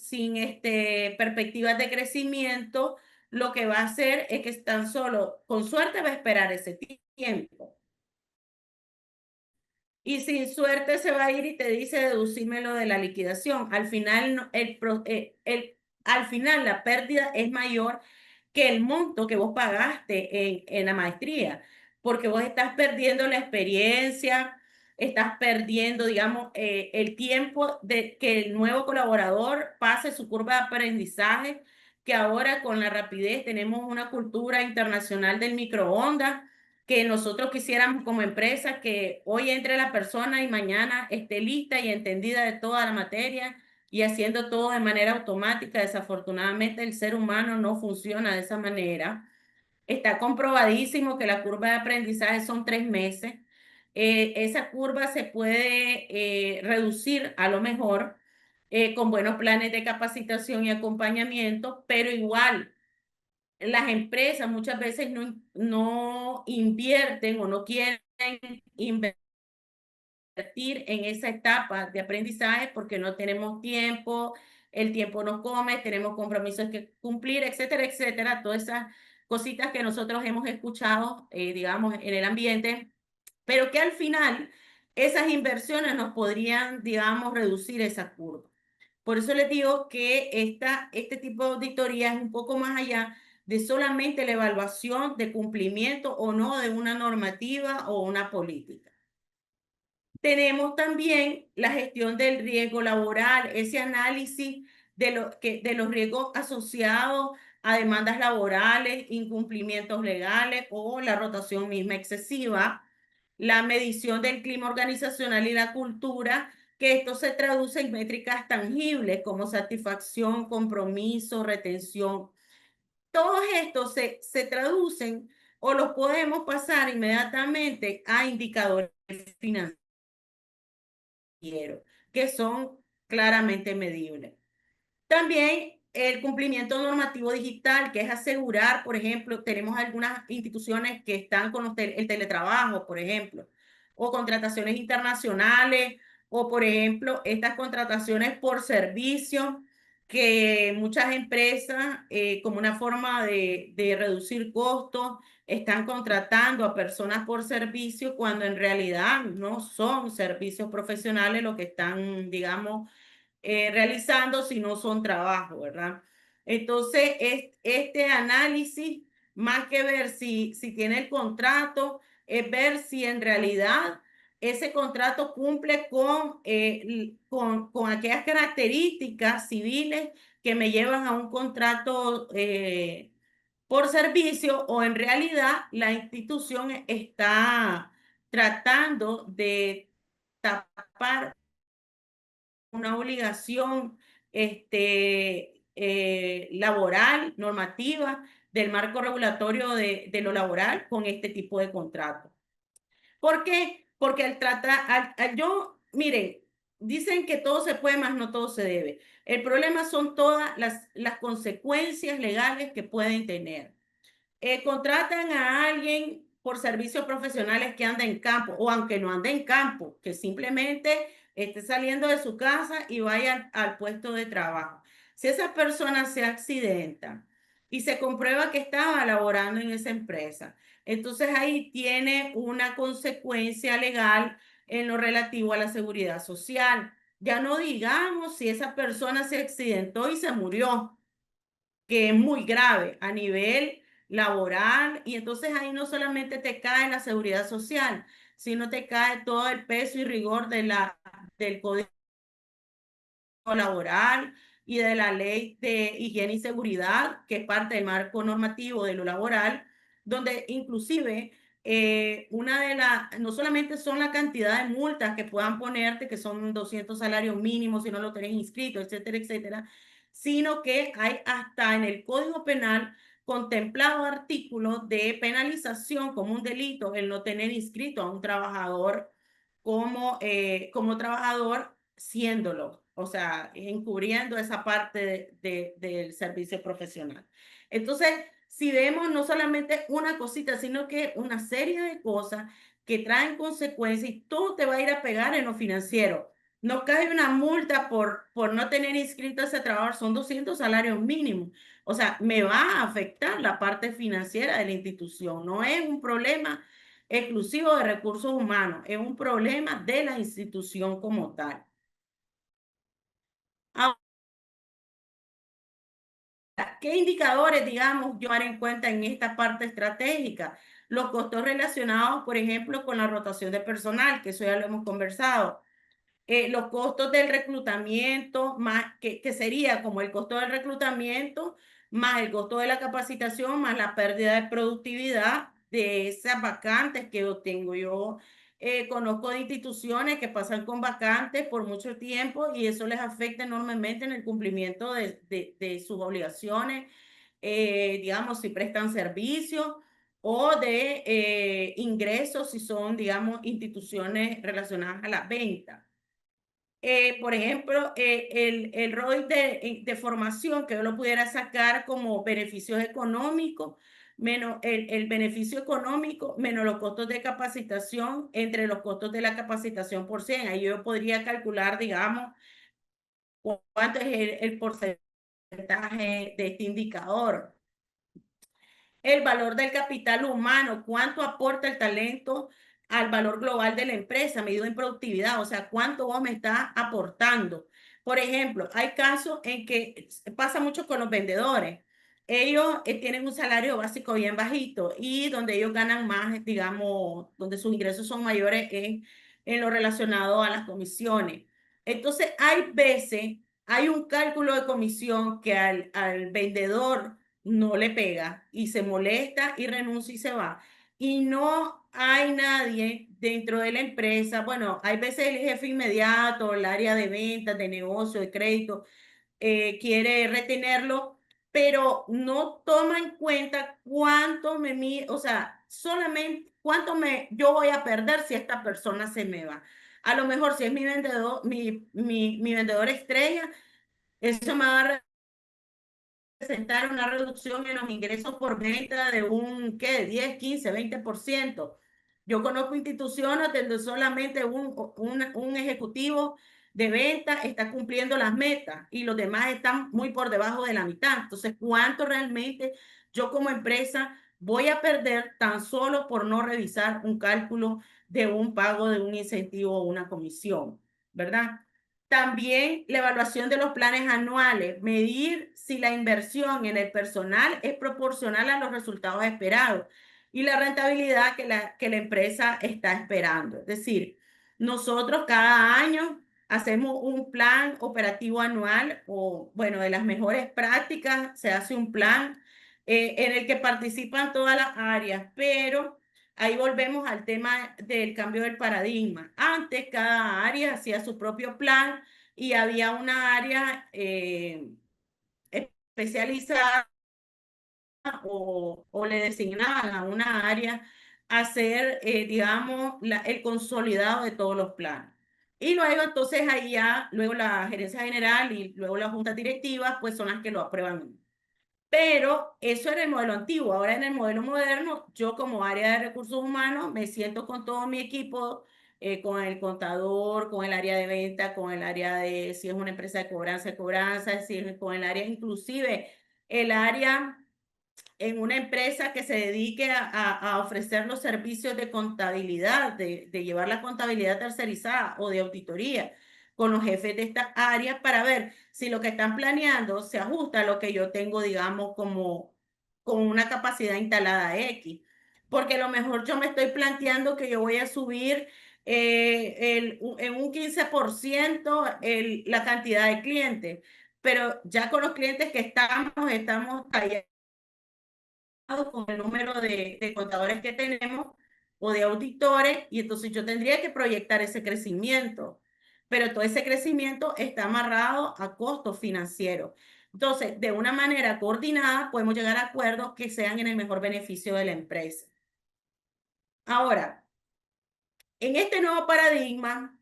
A: perspectivas de crecimiento, lo que va a hacer es que tan solo, con suerte, va a esperar ese tiempo. Y sin suerte se va a ir y te dice deducímelo de la liquidación. Al final, al final la pérdida es mayor que el monto que vos pagaste en la maestría, porque vos estás perdiendo la experiencia, estás perdiendo, digamos, el tiempo de que el nuevo colaborador pase su curva de aprendizaje, que ahora con la rapidez tenemos una cultura internacional del microondas que nosotros quisiéramos como empresa que hoy entre la persona y mañana esté lista y entendida de toda la materia y haciendo todo de manera automática. Desafortunadamente el ser humano no funciona de esa manera. Está comprobadísimo que la curva de aprendizaje son 3 meses. Esa curva se puede reducir a lo mejor con buenos planes de capacitación y acompañamiento, pero igual las empresas muchas veces no invierten o no quieren invertir en esa etapa de aprendizaje porque no tenemos tiempo, el tiempo nos come, tenemos compromisos que cumplir, etcétera, etcétera. Todas esas cositas que nosotros hemos escuchado, digamos, en el ambiente, pero que al final esas inversiones nos podrían, digamos, reducir esa curva. Por eso les digo que este tipo de auditoría es un poco más allá de solamente la evaluación de cumplimiento o no de una normativa o una política. Tenemos también la gestión del riesgo laboral, ese análisis de los riesgos asociados a demandas laborales, incumplimientos legales o la rotación misma excesiva, la medición del clima organizacional y la cultura, que esto se traduce en métricas tangibles como satisfacción, compromiso, retención. Todos estos se traducen o los podemos pasar inmediatamente a indicadores financieros que son claramente medibles. También el cumplimiento normativo digital, que es asegurar, por ejemplo, tenemos algunas instituciones que están con el teletrabajo, por ejemplo, o contrataciones internacionales, o por ejemplo, estas contrataciones por servicio, que muchas empresas, como una forma de reducir costos, están contratando a personas por servicio cuando en realidad no son servicios profesionales lo que están, digamos, realizando si no son trabajo, ¿verdad? Entonces, este análisis, más que ver si tiene el contrato, es ver si en realidad ese contrato cumple con aquellas características civiles que me llevan a un contrato por servicio o en realidad la institución está tratando de tapar una obligación laboral, normativa, del marco regulatorio de lo laboral con este tipo de contrato. ¿Por qué? Porque al tratar, miren, dicen que todo se puede, más no todo se debe. El problema son todas las consecuencias legales que pueden tener. Contratan a alguien por servicios profesionales que anda en campo o aunque no ande en campo, que simplemente esté saliendo de su casa y vaya al puesto de trabajo. Si esa persona se accidenta y se comprueba que estaba laborando en esa empresa, entonces ahí tiene una consecuencia legal en lo relativo a la seguridad social. Ya no digamos si esa persona se accidentó y se murió, que es muy grave a nivel laboral, y entonces ahí no solamente te cae la seguridad social, sino te cae todo el peso y rigor del Código Laboral y de la Ley de Higiene y Seguridad, que es parte del marco normativo de lo laboral, donde inclusive no solamente son la cantidad de multas que puedan ponerte, que son 200 salarios mínimos si no lo tenés inscrito, etcétera, etcétera, sino que hay hasta en el Código Penal contemplado artículos de penalización como un delito el no tener inscrito a un trabajador como trabajador siéndolo, o sea, encubriendo esa parte del servicio profesional. Entonces, si vemos no solamente una cosita, sino que una serie de cosas que traen consecuencias y todo te va a ir a pegar en lo financiero. No cae una multa por no tener inscrito a ese trabajador, son 200 salarios mínimos. O sea, me va a afectar la parte financiera de la institución. No es un problema exclusivo de recursos humanos, es un problema de la institución como tal. Ahora, ¿qué indicadores, digamos, llevar en cuenta en esta parte estratégica? Los costos relacionados, por ejemplo, con la rotación de personal, que eso ya lo hemos conversado. Los costos del reclutamiento, más que sería como el costo del reclutamiento, más el costo de la capacitación, más la pérdida de productividad de esas vacantes que obtengo. Yo conozco de instituciones que pasan con vacantes por mucho tiempo y eso les afecta enormemente en el cumplimiento de sus obligaciones, digamos, si prestan servicios o de ingresos si son, digamos, instituciones relacionadas a la venta. Por ejemplo, el ROI de formación, que yo lo pudiera sacar como beneficios económicos, menos el beneficio económico, menos los costos de capacitación, entre los costos de la capacitación por 100. Ahí yo podría calcular, digamos, cuánto es el porcentaje de este indicador. El valor del capital humano, cuánto aporta el talento al valor global de la empresa, medido en productividad, o sea, cuánto vos me estás aportando. Por ejemplo, hay casos en que pasa mucho con los vendedores. Ellos tienen un salario básico bien bajito y donde ellos ganan más, digamos, donde sus ingresos son mayores en lo relacionado a las comisiones. Entonces, hay veces, hay un cálculo de comisión que al vendedor no le pega y se molesta y renuncia y se va. Y no hay nadie dentro de la empresa. Bueno, hay veces el jefe inmediato, el área de ventas, de negocio, de crédito, quiere retenerlo, pero no toma en cuenta o sea, solamente cuánto yo voy a perder si esta persona se me va. A lo mejor si es mi vendedor, mi vendedor estrella, eso me va a presentar una reducción en los ingresos por venta de un, ¿qué? 10, 15, 20%. Yo conozco instituciones donde solamente un ejecutivo de venta está cumpliendo las metas y los demás están muy por debajo de la mitad. Entonces, ¿cuánto realmente yo como empresa voy a perder tan solo por no revisar un cálculo de un pago de un incentivo o una comisión? ¿Verdad? También la evaluación de los planes anuales, medir si la inversión en el personal es proporcional a los resultados esperados y la rentabilidad que la empresa está esperando. Es decir, nosotros cada año hacemos un plan operativo anual o, bueno, de las mejores prácticas, se hace un plan en el que participan todas las áreas, pero ahí volvemos al tema del cambio del paradigma. Antes cada área hacía su propio plan y había una área especializada o le designaban a una área a hacer, digamos, el consolidado de todos los planes. Y luego entonces ahí ya, luego la gerencia general y luego las juntas directivas, pues son las que lo aprueban. Pero eso era el modelo antiguo. Ahora en el modelo moderno, yo como área de recursos humanos me siento con todo mi equipo, con el contador, con el área de venta, con el área de, si es una empresa de cobranza, si es con el área, inclusive el área en una empresa que se dedique a ofrecer los servicios de contabilidad, de llevar la contabilidad tercerizada o de auditoría con los jefes de estas áreas para ver si lo que están planeando se ajusta a lo que yo tengo, digamos, como con una capacidad instalada X. Porque a lo mejor yo me estoy planteando que yo voy a subir en un 15% la cantidad de clientes, pero ya con los clientes que estamos allá con el número de contadores que tenemos o de auditores, y entonces yo tendría que proyectar ese crecimiento, pero todo ese crecimiento está amarrado a costos financieros. Entonces, de una manera coordinada, podemos llegar a acuerdos que sean en el mejor beneficio de la empresa. Ahora, en este nuevo paradigma,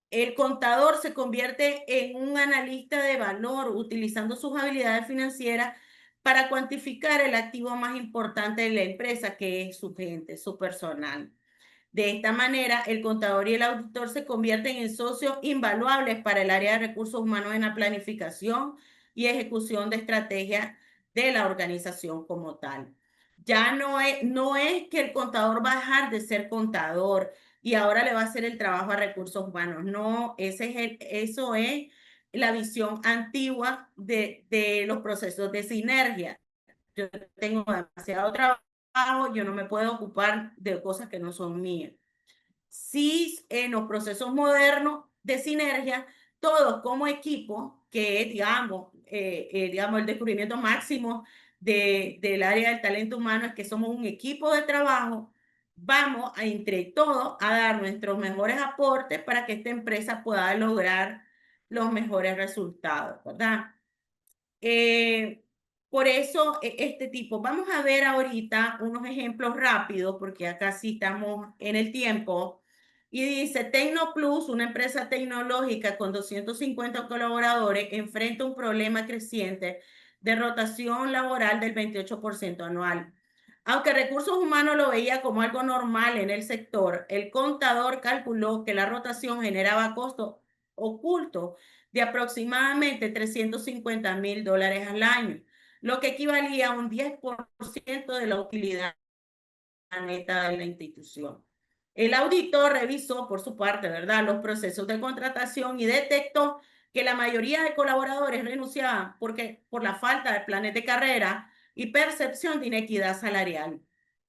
A: el contador se convierte en un analista de valor utilizando sus habilidades financieras para cuantificar el activo más importante de la empresa, que es su gente, su personal. De esta manera, el contador y el auditor se convierten en socios invaluables para el área de recursos humanos en la planificación y ejecución de estrategias de la organización como tal. Ya no es que el contador va a dejar de ser contador y ahora le va a hacer el trabajo a recursos humanos. No, eso es la visión antigua de los procesos de sinergia. Yo tengo demasiado trabajo, yo no me puedo ocupar de cosas que no son mías. Sí, en los procesos modernos de sinergia, todos como equipo, que es, digamos, el descubrimiento máximo del área del talento humano es que somos un equipo de trabajo, vamos a entre todos a dar nuestros mejores aportes para que esta empresa pueda lograr los mejores resultados, ¿verdad? Eh, por eso, este tipo, vamos a ver ahorita unos ejemplos rápidos, porque acá sí estamos en el tiempo. Y dice, Tecnoplus, una empresa tecnológica con 250 colaboradores, enfrenta un problema creciente de rotación laboral del 28% anual. Aunque Recursos Humanos lo veía como algo normal en el sector, el contador calculó que la rotación generaba costos ocultos de aproximadamente $350,000 al año, lo que equivalía a un 10% de la utilidad neta de la institución. El auditor revisó por su parte, ¿verdad?, los procesos de contratación y detectó que la mayoría de colaboradores renunciaban por la falta de planes de carrera y percepción de inequidad salarial.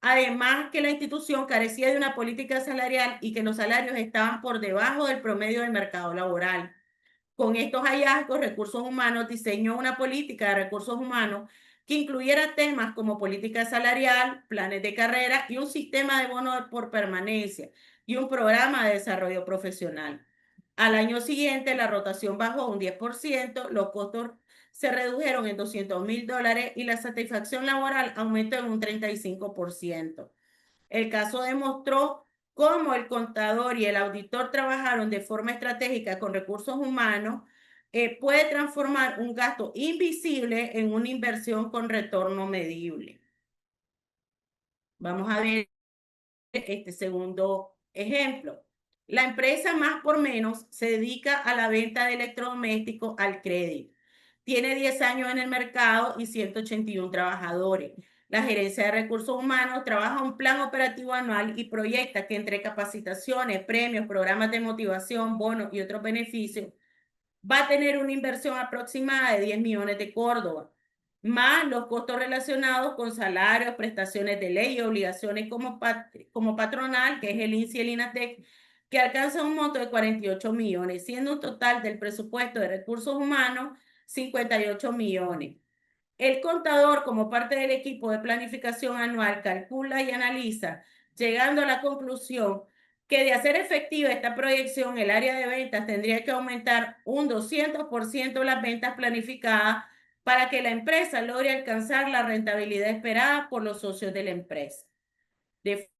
A: Además, que la institución carecía de una política salarial y que los salarios estaban por debajo del promedio del mercado laboral. Con estos hallazgos, Recursos Humanos diseñó una política de recursos humanos que incluyera temas como política salarial, planes de carrera y un sistema de bonos por permanencia y un programa de desarrollo profesional. Al año siguiente, la rotación bajó un 10%, los costos se redujeron en $200,000 y la satisfacción laboral aumentó en un 35%. El caso demostró cómo el contador y el auditor trabajaron de forma estratégica con recursos humanos, puede transformar un gasto invisible en una inversión con retorno medible. Vamos a ver este segundo ejemplo. La empresa Más por Menos se dedica a la venta de electrodomésticos al crédito. Tiene 10 años en el mercado y 181 trabajadores. La gerencia de recursos humanos trabaja un plan operativo anual y proyecta que entre capacitaciones, premios, programas de motivación, bonos y otros beneficios, va a tener una inversión aproximada de 10 millones de Córdoba, más los costos relacionados con salarios, prestaciones de ley y obligaciones como patronal, que es el INSI y el INATEC, que alcanza un monto de 48 millones, siendo un total del presupuesto de recursos humanos 58 millones. El contador, como parte del equipo de planificación anual, calcula y analiza, llegando a la conclusión que de hacer efectiva esta proyección, el área de ventas tendría que aumentar un 200% las ventas planificadas para que la empresa logre alcanzar la rentabilidad esperada por los socios de la empresa. De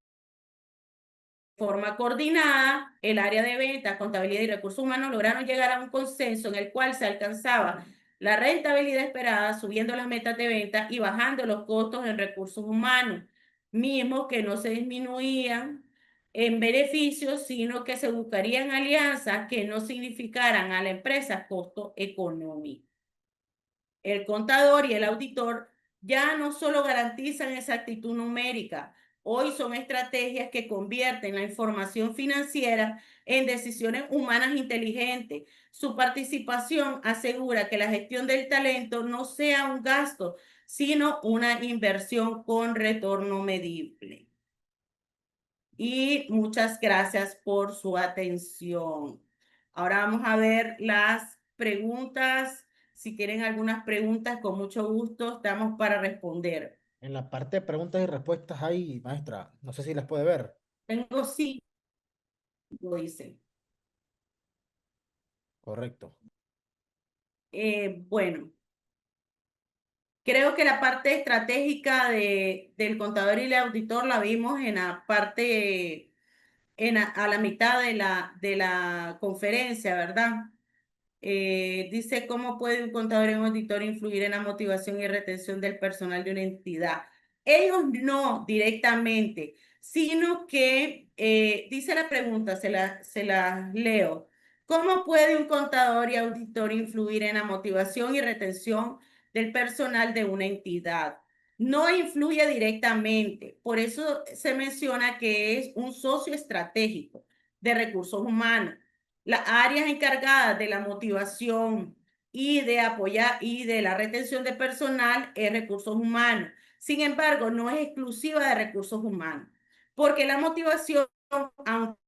A: forma coordinada, el área de ventas, contabilidad y recursos humanos lograron llegar a un consenso en el cual se alcanzaba la rentabilidad esperada, subiendo las metas de venta y bajando los costos en recursos humanos, mismos que no se disminuían en beneficios, sino que se buscarían alianzas que no significaran a la empresa costo económico. El contador y el auditor ya no solo garantizan exactitud numérica, hoy son estrategias que convierten la información financiera en decisiones humanas inteligentes. Su participación asegura que la gestión del talento no sea un gasto, sino una inversión con retorno medible. Y muchas gracias por su atención. Ahora vamos a ver las preguntas. Si tienen algunas preguntas, con mucho gusto estamos para responder.
B: En la parte de preguntas y respuestas ahí, maestra, no sé si las puede ver.
A: Tengo cinco, dice.
B: Correcto.
A: Bueno, creo que la parte estratégica del contador y el auditor la vimos en la parte, a la mitad de la conferencia, ¿verdad? Dice, ¿cómo puede un contador y un auditor influir en la motivación y retención del personal de una entidad? Ellos no directamente, sino que dice la pregunta, se la leo. ¿Cómo puede un contador y auditor influir en la motivación y retención del personal de una entidad? No influye directamente, por eso se menciona que es un socio estratégico de recursos humanos. Las áreas encargadas de la motivación y de apoyar y de la retención de personal es recursos humanos. Sin embargo, no es exclusiva de recursos humanos, porque la motivación, aunque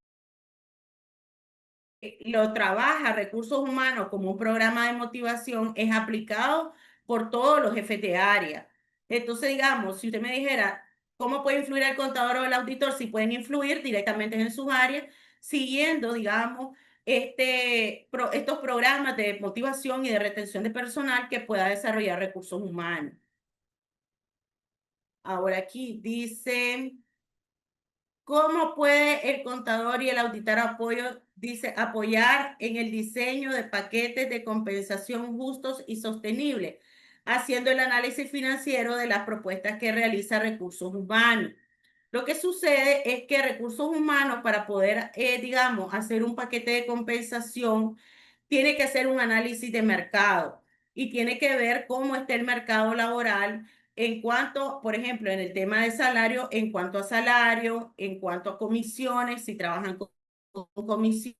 A: lo trabaja recursos humanos como un programa de motivación, es aplicado por todos los jefes de área. Entonces, digamos, si usted me dijera, ¿cómo puede influir el contador o el auditor? Si pueden influir directamente en sus áreas, siguiendo, digamos, estos programas de motivación y de retención de personal que pueda desarrollar recursos humanos. Ahora aquí dice... ¿Cómo puede el contador y el auditor dice, apoyar en el diseño de paquetes de compensación justos y sostenibles, haciendo el análisis financiero de las propuestas que realiza Recursos Humanos? Lo que sucede es que Recursos Humanos, para poder, digamos, hacer un paquete de compensación, tiene que hacer un análisis de mercado y tiene que ver cómo está el mercado laboral en cuanto, por ejemplo, en el tema de salario, en cuanto a salario, en cuanto a comisiones, si trabajan con comisiones,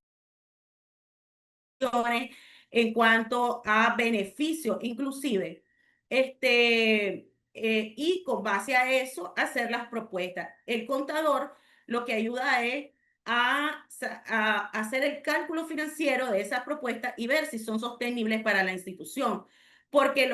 A: en cuanto a beneficios, inclusive, y con base a eso hacer las propuestas. El contador lo que ayuda es a hacer el cálculo financiero de esas propuestas y ver si son sostenibles para la institución, porque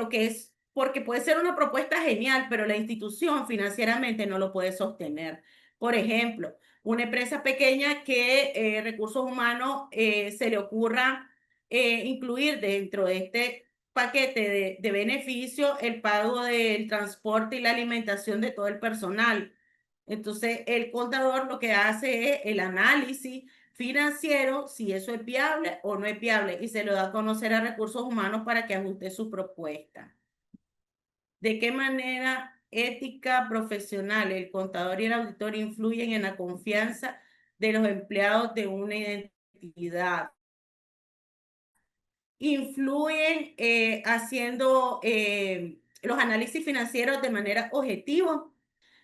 A: puede ser una propuesta genial, pero la institución financieramente no lo puede sostener. Por ejemplo, una empresa pequeña que recursos humanos se le ocurra incluir dentro de este paquete de beneficios el pago del transporte y la alimentación de todo el personal. Entonces, el contador lo que hace es el análisis financiero, si eso es viable o no es viable, y se lo da a conocer a recursos humanos para que ajuste su propuesta. ¿De qué manera ética profesional el contador y el auditor influyen en la confianza de los empleados de una identidad? Influyen haciendo los análisis financieros de manera objetiva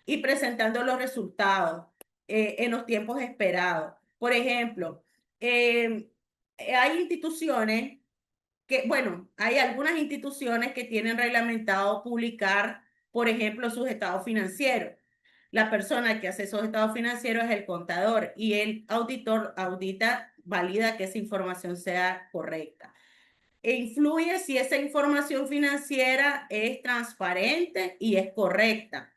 A: y presentando los resultados en los tiempos esperados. Por ejemplo, hay instituciones bueno, hay algunas instituciones que tienen reglamentado publicar, por ejemplo, sus estados financieros. La persona que hace esos estados financieros es el contador y el auditor audita, valida que esa información sea correcta. E influye si esa información financiera es transparente y es correcta.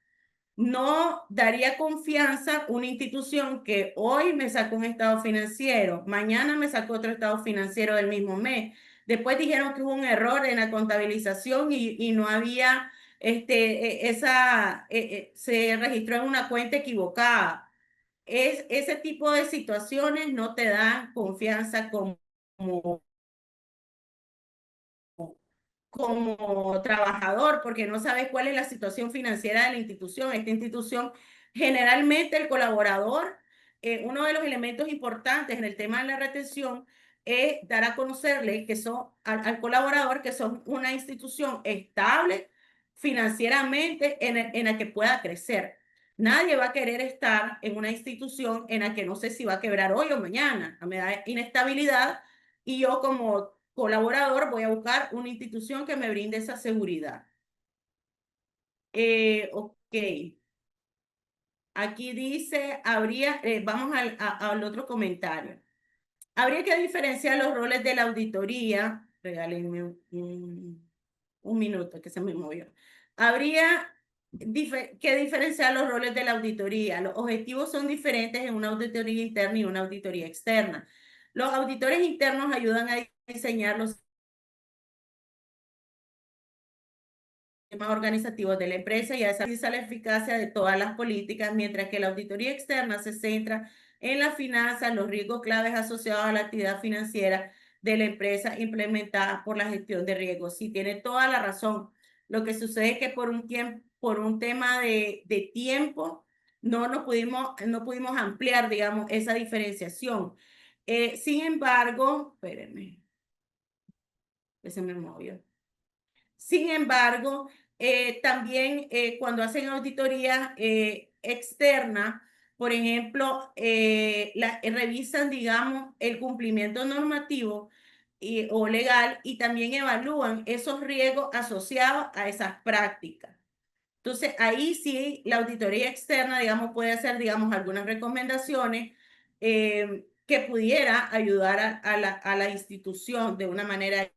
A: No daría confianza una institución que hoy me sacó un estado financiero, mañana me sacó otro estado financiero del mismo mes. Después dijeron que hubo un error en la contabilización y no había, se registró en una cuenta equivocada. ese tipo de situaciones no te dan confianza como trabajador, porque no sabes cuál es la situación financiera de la institución. Esta institución, generalmente el colaborador, uno de los elementos importantes en el tema de la retención es dar a conocerle que son al colaborador que son una institución estable financieramente en la que pueda crecer. Nadie va a querer estar en una institución en la que no sé si va a quebrar hoy o mañana. Me da inestabilidad y yo como colaborador voy a buscar una institución que me brinde esa seguridad. Ok, aquí dice, vamos al otro comentario. Habría que diferenciar los roles de la auditoría. Regálenme un minuto que se me movió. Habría que diferenciar los roles de la auditoría. Los objetivos son diferentes en una auditoría interna y una auditoría externa. Los auditores internos ayudan a diseñar los temas organizativos de la empresa y a esa la eficacia de todas las políticas, mientras que la auditoría externa se centra en las finanzas, los riesgos claves asociados a la actividad financiera de la empresa implementada por la gestión de riesgos. Sí, tiene toda la razón. Lo que sucede es que por un tema de tiempo, no pudimos ampliar, digamos, esa diferenciación. Sin embargo, espérenme, que se me movió. Sin embargo, también cuando hacen auditoría externa, por ejemplo, revisan, digamos, el cumplimiento normativo o legal y también evalúan esos riesgos asociados a esas prácticas. Entonces, ahí sí, la auditoría externa, digamos, puede hacer, digamos, algunas recomendaciones que pudiera ayudar a la institución de una manera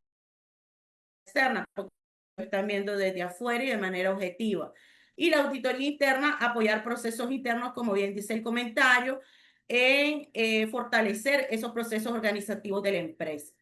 A: externa, porque lo están viendo desde afuera y de manera objetiva. Y la auditoría interna, apoyar procesos internos, como bien dice el comentario, en fortalecer esos procesos organizativos de la empresa.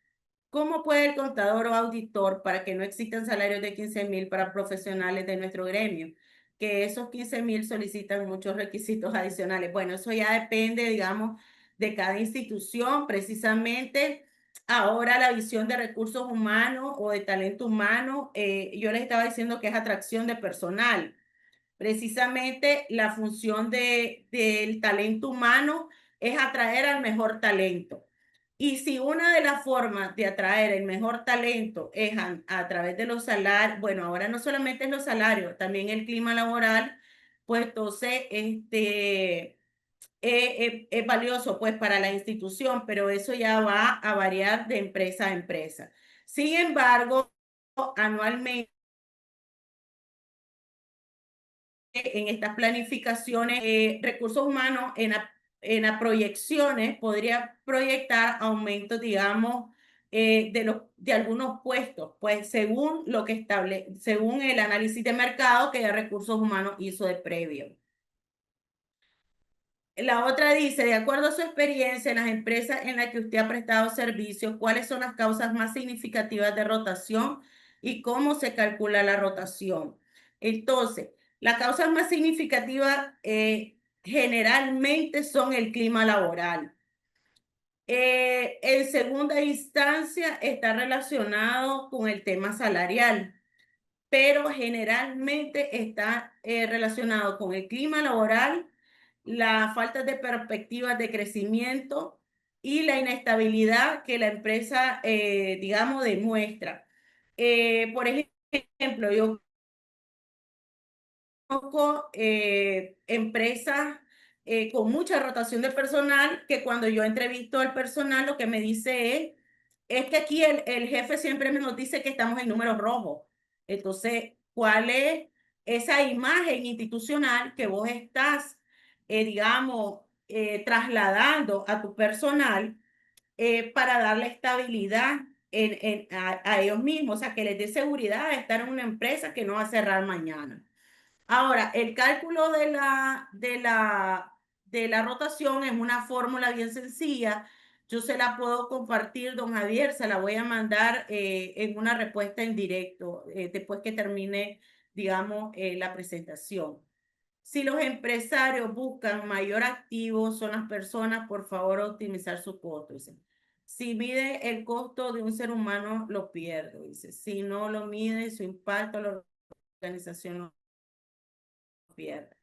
A: ¿Cómo puede el contador o auditor para que no existan salarios de 15,000 para profesionales de nuestro gremio? Que esos 15,000 solicitan muchos requisitos adicionales. Bueno, eso ya depende, digamos, de cada institución. Precisamente ahora la visión de recursos humanos o de talento humano, yo les estaba diciendo que es atracción de personal. Precisamente la función del talento humano es atraer al mejor talento. Y si una de las formas de atraer el mejor talento es a través de los salarios, bueno, ahora no solamente es los salarios, también el clima laboral, pues entonces es valioso pues para la institución, pero eso ya va a variar de empresa a empresa. Sin embargo, anualmente en estas planificaciones, recursos humanos en las proyecciones podría proyectar aumentos, digamos, de algunos puestos, pues según lo que según el análisis de mercado que ya recursos humanos hizo de previo. La otra dice, de acuerdo a su experiencia en las empresas en las que usted ha prestado servicios, ¿cuáles son las causas más significativas de rotación y cómo se calcula la rotación? Entonces, las causas más significativas generalmente son el clima laboral. En segunda instancia, está relacionado con el tema salarial, pero generalmente está relacionado con el clima laboral, la falta de perspectivas de crecimiento y la inestabilidad que la empresa, digamos, demuestra. Por ejemplo, yo conozco empresas con mucha rotación de personal que cuando yo entrevisto al personal lo que me dice es que aquí el jefe siempre nos dice que estamos en números rojos. Entonces, ¿cuál es esa imagen institucional que vos estás, digamos, trasladando a tu personal para darle estabilidad a ellos mismos? O sea, que les dé seguridad de estar en una empresa que no va a cerrar mañana. Ahora, el cálculo de la rotación es una fórmula bien sencilla. Yo se la puedo compartir, don Javier, se la voy a mandar en una respuesta en directo después que termine, digamos, la presentación. Si los empresarios buscan mayor activo, son las personas, por favor, optimizar su costo. Dice. Si mide el costo de un ser humano, lo pierde. Dice. Si no lo mide, su impacto a la organización lo pierde.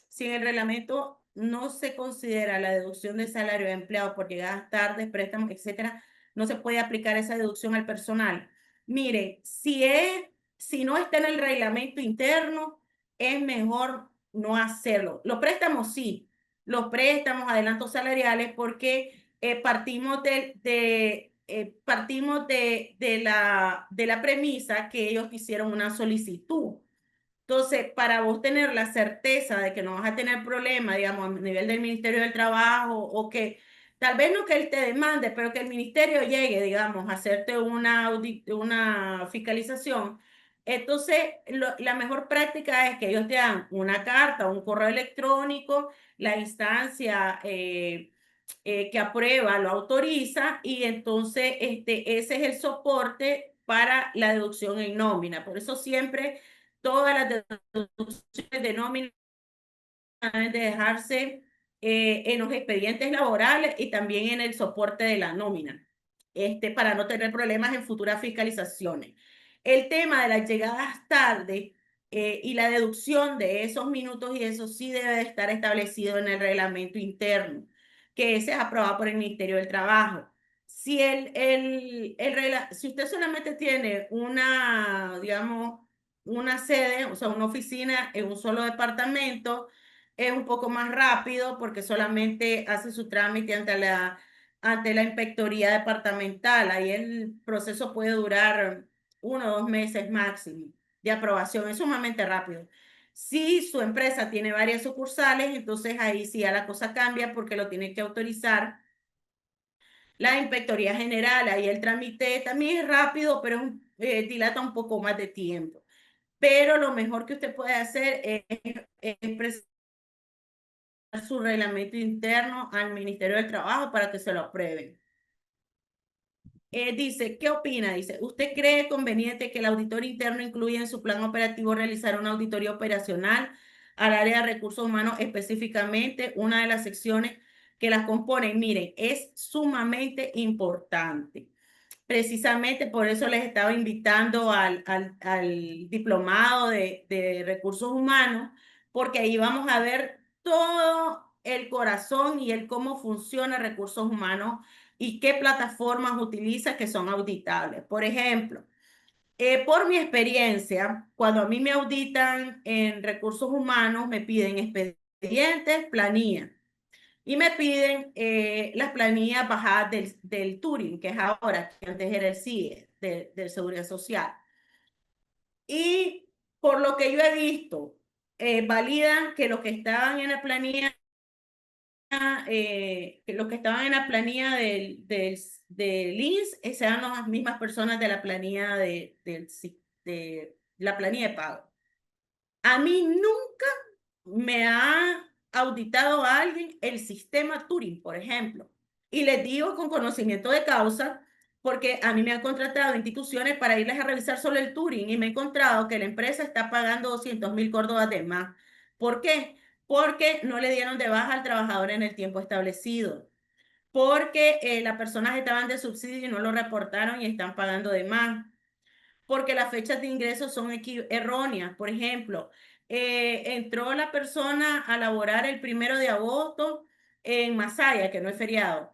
A: Si en el reglamento no se considera la deducción de salario de empleados por llegadas tardes, préstamos, etcétera, no se puede aplicar esa deducción al personal. Mire, si no está en el reglamento interno, es mejor no hacerlo. Los préstamos sí, los préstamos, adelantos salariales, porque partimos de la premisa que ellos hicieron una solicitud. Entonces, para vos tener la certeza de que no vas a tener problemas, digamos, a nivel del Ministerio del Trabajo, o que tal vez no que él te demande, pero que el ministerio llegue, digamos, a hacerte una fiscalización, entonces la mejor práctica es que ellos te dan una carta, un correo electrónico, la instancia que aprueba lo autoriza y entonces ese es el soporte para la deducción en nómina. Por eso siempre todas las deducciones de nómina deben de dejarse en los expedientes laborales y también en el soporte de la nómina, para no tener problemas en futuras fiscalizaciones. El tema de las llegadas tarde y la deducción de esos minutos y eso sí debe de estar establecido en el reglamento interno, que ese es aprobado por el Ministerio del Trabajo. Si usted solamente tiene digamos, una sede, o sea, una oficina en un solo departamento, es un poco más rápido porque solamente hace su trámite ante la inspectoría departamental. Ahí el proceso puede durar 1 o 2 meses máximo de aprobación, es sumamente rápido. Si su empresa tiene varias sucursales, entonces ahí sí ya la cosa cambia porque lo tiene que autorizar la inspectoría general. Ahí el trámite también es rápido, pero dilata un poco más de tiempo. Pero lo mejor que usted puede hacer es presentar su reglamento interno al Ministerio del Trabajo para que se lo aprueben. Dice, ¿qué opina? Dice, ¿usted cree conveniente que el auditor interno incluya en su plan operativo realizar una auditoría operacional al área de recursos humanos, específicamente una de las secciones que las componen? Miren, es sumamente importante. Precisamente por eso les estaba invitando al diplomado de recursos humanos, porque ahí vamos a ver todo el corazón y el cómo funciona recursos humanos y qué plataformas utiliza que son auditables. Por ejemplo, por mi experiencia, cuando a mí me auditan en recursos humanos, me piden expedientes, planillas. Y me piden las planillas bajadas del Turing, que es ahora, que antes era el CIE, de Seguridad Social. Y por lo que yo he visto, validan que los que estaban en la planilla, que los que estaban en la planilla del INS sean las mismas personas de la planilla de la planilla de pago. A mí nunca me ha auditado a alguien el sistema Turing, por ejemplo. Y les digo con conocimiento de causa, porque a mí me han contratado instituciones para irles a revisar solo el Turing y me he encontrado que la empresa está pagando 200.000 córdobas de más. ¿Por qué? Porque no le dieron de baja al trabajador en el tiempo establecido. Porque las personas estaban de subsidio y no lo reportaron y están pagando de más porque las fechas de ingreso son erróneas. Por ejemplo, entró la persona a laborar el 1 de agosto en Masaya, que no es feriado,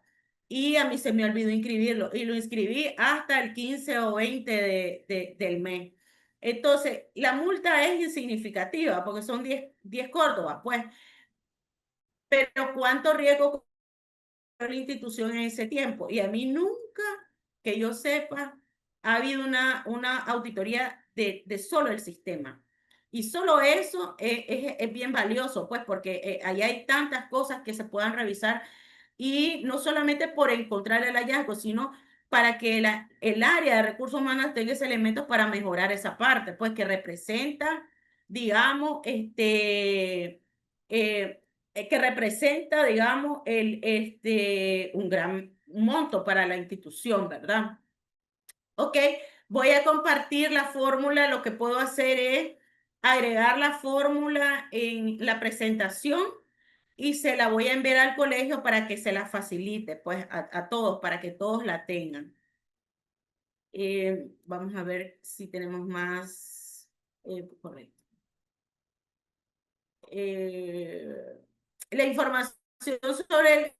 A: y a mí se me olvidó inscribirlo, y lo inscribí hasta el 15 o 20 del mes. Entonces, la multa es insignificativa porque son 10 córdobas, pues, pero ¿cuánto riesgo la institución en ese tiempo? Y a mí nunca, que yo sepa, ha habido una auditoría de solo el sistema. Y solo eso es bien valioso, pues, porque ahí hay tantas cosas que se puedan revisar y no solamente por encontrar el hallazgo, sino para que el área de recursos humanos tenga ese elementos para mejorar esa parte, pues que representa, digamos, que representa, digamos, un gran monto para la institución, ¿verdad? Ok, voy a compartir la fórmula. Lo que puedo hacer es agregar la fórmula en la presentación y se la voy a enviar al colegio para que se la facilite, pues a todos, para que todos la tengan. Vamos a ver si tenemos más. Correcto. La información sobre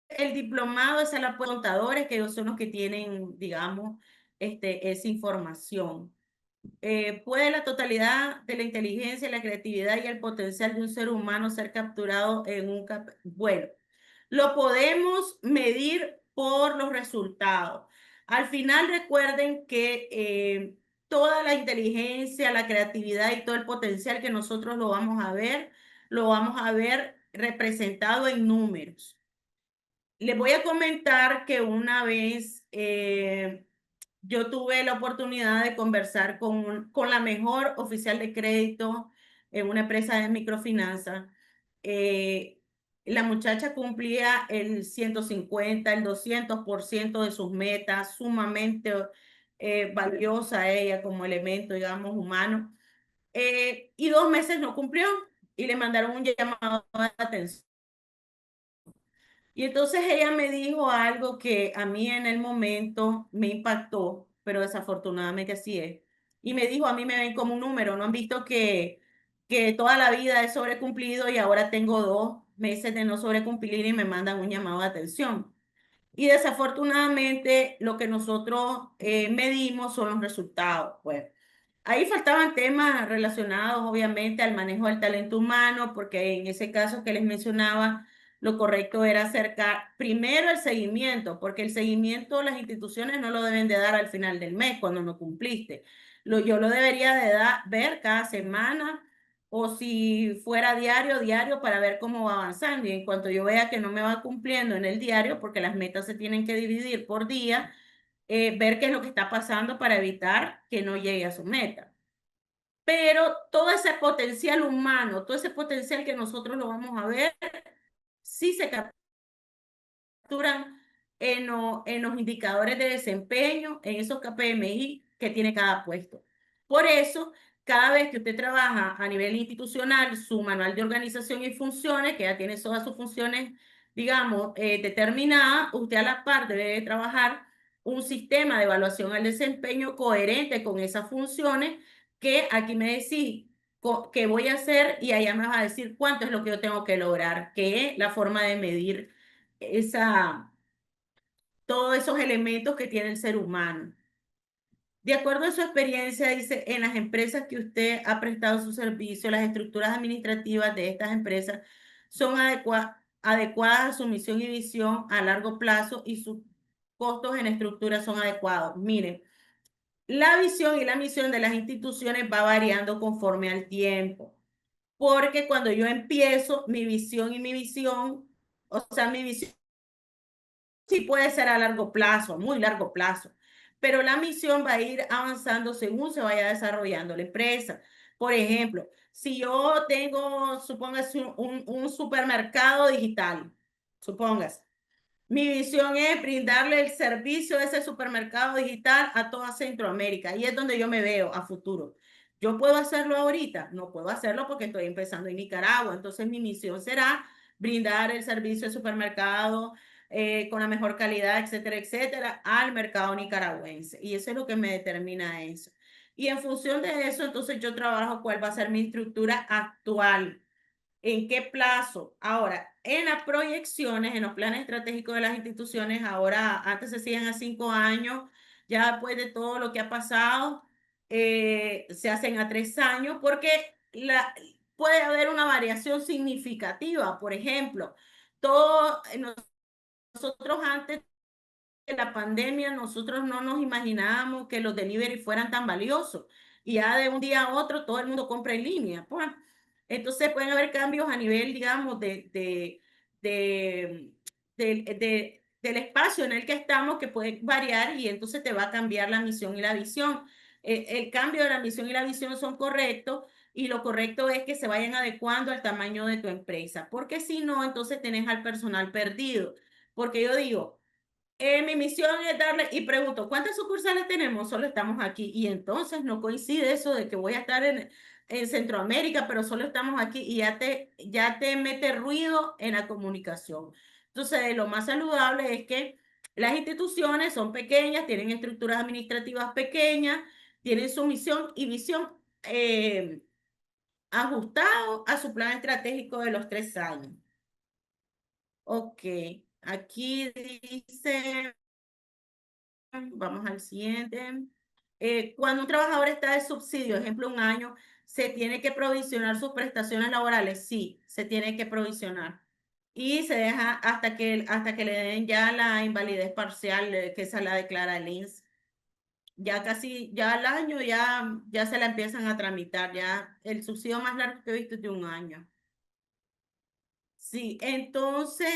A: el diplomado, esa la pueden contadores, que ellos son los que tienen, digamos, esa información. ¿Puede la totalidad de la inteligencia, la creatividad y el potencial de un ser humano ser capturado en un bueno, lo podemos medir por los resultados. Al final recuerden que toda la inteligencia, la creatividad y todo el potencial que nosotros lo vamos a ver representado en números. Les voy a comentar que una vez yo tuve la oportunidad de conversar con la mejor oficial de crédito en una empresa de microfinanza. Eh, la muchacha cumplía el 150, el 200% de sus metas, sumamente valiosa ella como elemento, digamos, humano. Y 2 meses no cumplió y le mandaron un llamado de atención. Y entonces ella me dijo algo que a mí en el momento me impactó, pero desafortunadamente así es. Y me dijo, a mí me ven como un número, no han visto que toda la vida he sobrecumplido y ahora tengo 2 meses de no sobrecumplir y me mandan un llamado de atención. Y desafortunadamente lo que nosotros medimos son los resultados. Pues ahí faltaban temas relacionados obviamente al manejo del talento humano, porque en ese caso que les mencionaba, lo correcto era acercar primero el seguimiento, porque el seguimiento las instituciones no lo deben de dar al final del mes cuando no cumpliste. Yo lo debería de ver cada semana o si fuera diario, diario para ver cómo va avanzando. Y en cuanto yo vea que no me va cumpliendo en el diario, porque las metas se tienen que dividir por día, ver qué es lo que está pasando para evitar que no llegue a su meta. Pero todo ese potencial humano, todo ese potencial que nosotros lo vamos a ver, sí se capturan en los indicadores de desempeño, en esos KPMI que tiene cada puesto. Por eso, cada vez que usted trabaja a nivel institucional, su manual de organización y funciones, que ya tiene todas sus funciones, digamos, determinadas, usted a la par debe trabajar un sistema de evaluación al desempeño coherente con esas funciones que aquí me decís qué voy a hacer y allá me vas a decir cuánto es lo que yo tengo que lograr, que es la forma de medir todos esos elementos que tiene el ser humano. De acuerdo a su experiencia, dice, en las empresas que usted ha prestado su servicio, las estructuras administrativas de estas empresas son adecuadas a su misión y visión a largo plazo y sus costos en estructura son adecuados. Miren, la visión y la misión de las instituciones va variando conforme al tiempo, porque cuando yo empiezo mi visión y mi visión, o sea, mi visión sí puede ser a largo plazo, muy largo plazo, pero la misión va a ir avanzando según se vaya desarrollando la empresa. Por ejemplo, si yo tengo, supóngase, un supermercado digital, supóngase, mi visión es brindarle el servicio de ese supermercado digital a toda Centroamérica y es donde yo me veo a futuro. ¿Yo puedo hacerlo ahorita? No puedo hacerlo porque estoy empezando en Nicaragua. Entonces mi misión será brindar el servicio de supermercado con la mejor calidad, etcétera, etcétera, al mercado nicaragüense. Y eso es lo que me determina eso. Y en función de eso, entonces yo trabajo cuál va a ser mi estructura actual. ¿En qué plazo? Ahora, en las proyecciones, en los planes estratégicos de las instituciones, ahora antes se hacían a 5 años, ya después de todo lo que ha pasado, se hacen a 3 años, porque puede haber una variación significativa. Por ejemplo, todo, nosotros antes de la pandemia, nosotros no nos imaginábamos que los delivery fueran tan valiosos. Y ya de un día a otro todo el mundo compra en línea. Pues. Entonces pueden haber cambios a nivel, digamos, de, del espacio en el que estamos que puede variar y entonces te va a cambiar la misión y la visión. El cambio de la misión y la visión son correctos y lo correcto es que se vayan adecuando al tamaño de tu empresa, porque si no, entonces tenés al personal perdido. Porque yo digo, Mi misión es darle, y pregunto, ¿cuántas sucursales tenemos? Solo estamos aquí. Y entonces no coincide eso de que voy a estar en Centroamérica, pero solo estamos aquí y ya te mete ruido en la comunicación. Entonces, lo más saludable es que las instituciones son pequeñas, tienen estructuras administrativas pequeñas, tienen su misión y visión ajustado a su plan estratégico de los 3 años. Ok, aquí dice... Vamos al siguiente. Cuando un trabajador está de subsidio, ejemplo, un año, ¿se tiene que provisionar sus prestaciones laborales? Sí, se tiene que provisionar. Y se deja hasta que le den ya la invalidez parcial, que esa la declara el INSS. Ya casi, ya al año ya se la empiezan a tramitar. Ya el subsidio más largo que he visto es de un año. Sí, entonces,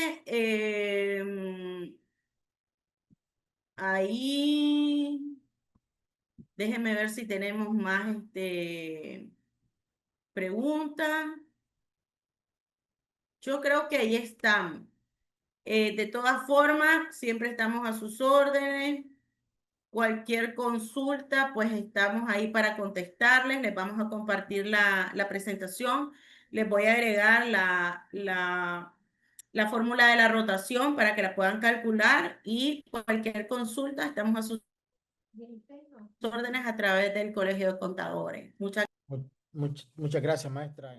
A: ahí... Déjenme ver si tenemos más preguntas. Yo creo que ahí están. De todas formas, siempre estamos a sus órdenes. Cualquier consulta, pues estamos ahí para contestarles. Les vamos a compartir la presentación. Les voy a agregar la fórmula de la rotación para que la puedan calcular y cualquier consulta, estamos a sus órdenes a través del Colegio de Contadores. Muchas
B: Muchas gracias, maestra.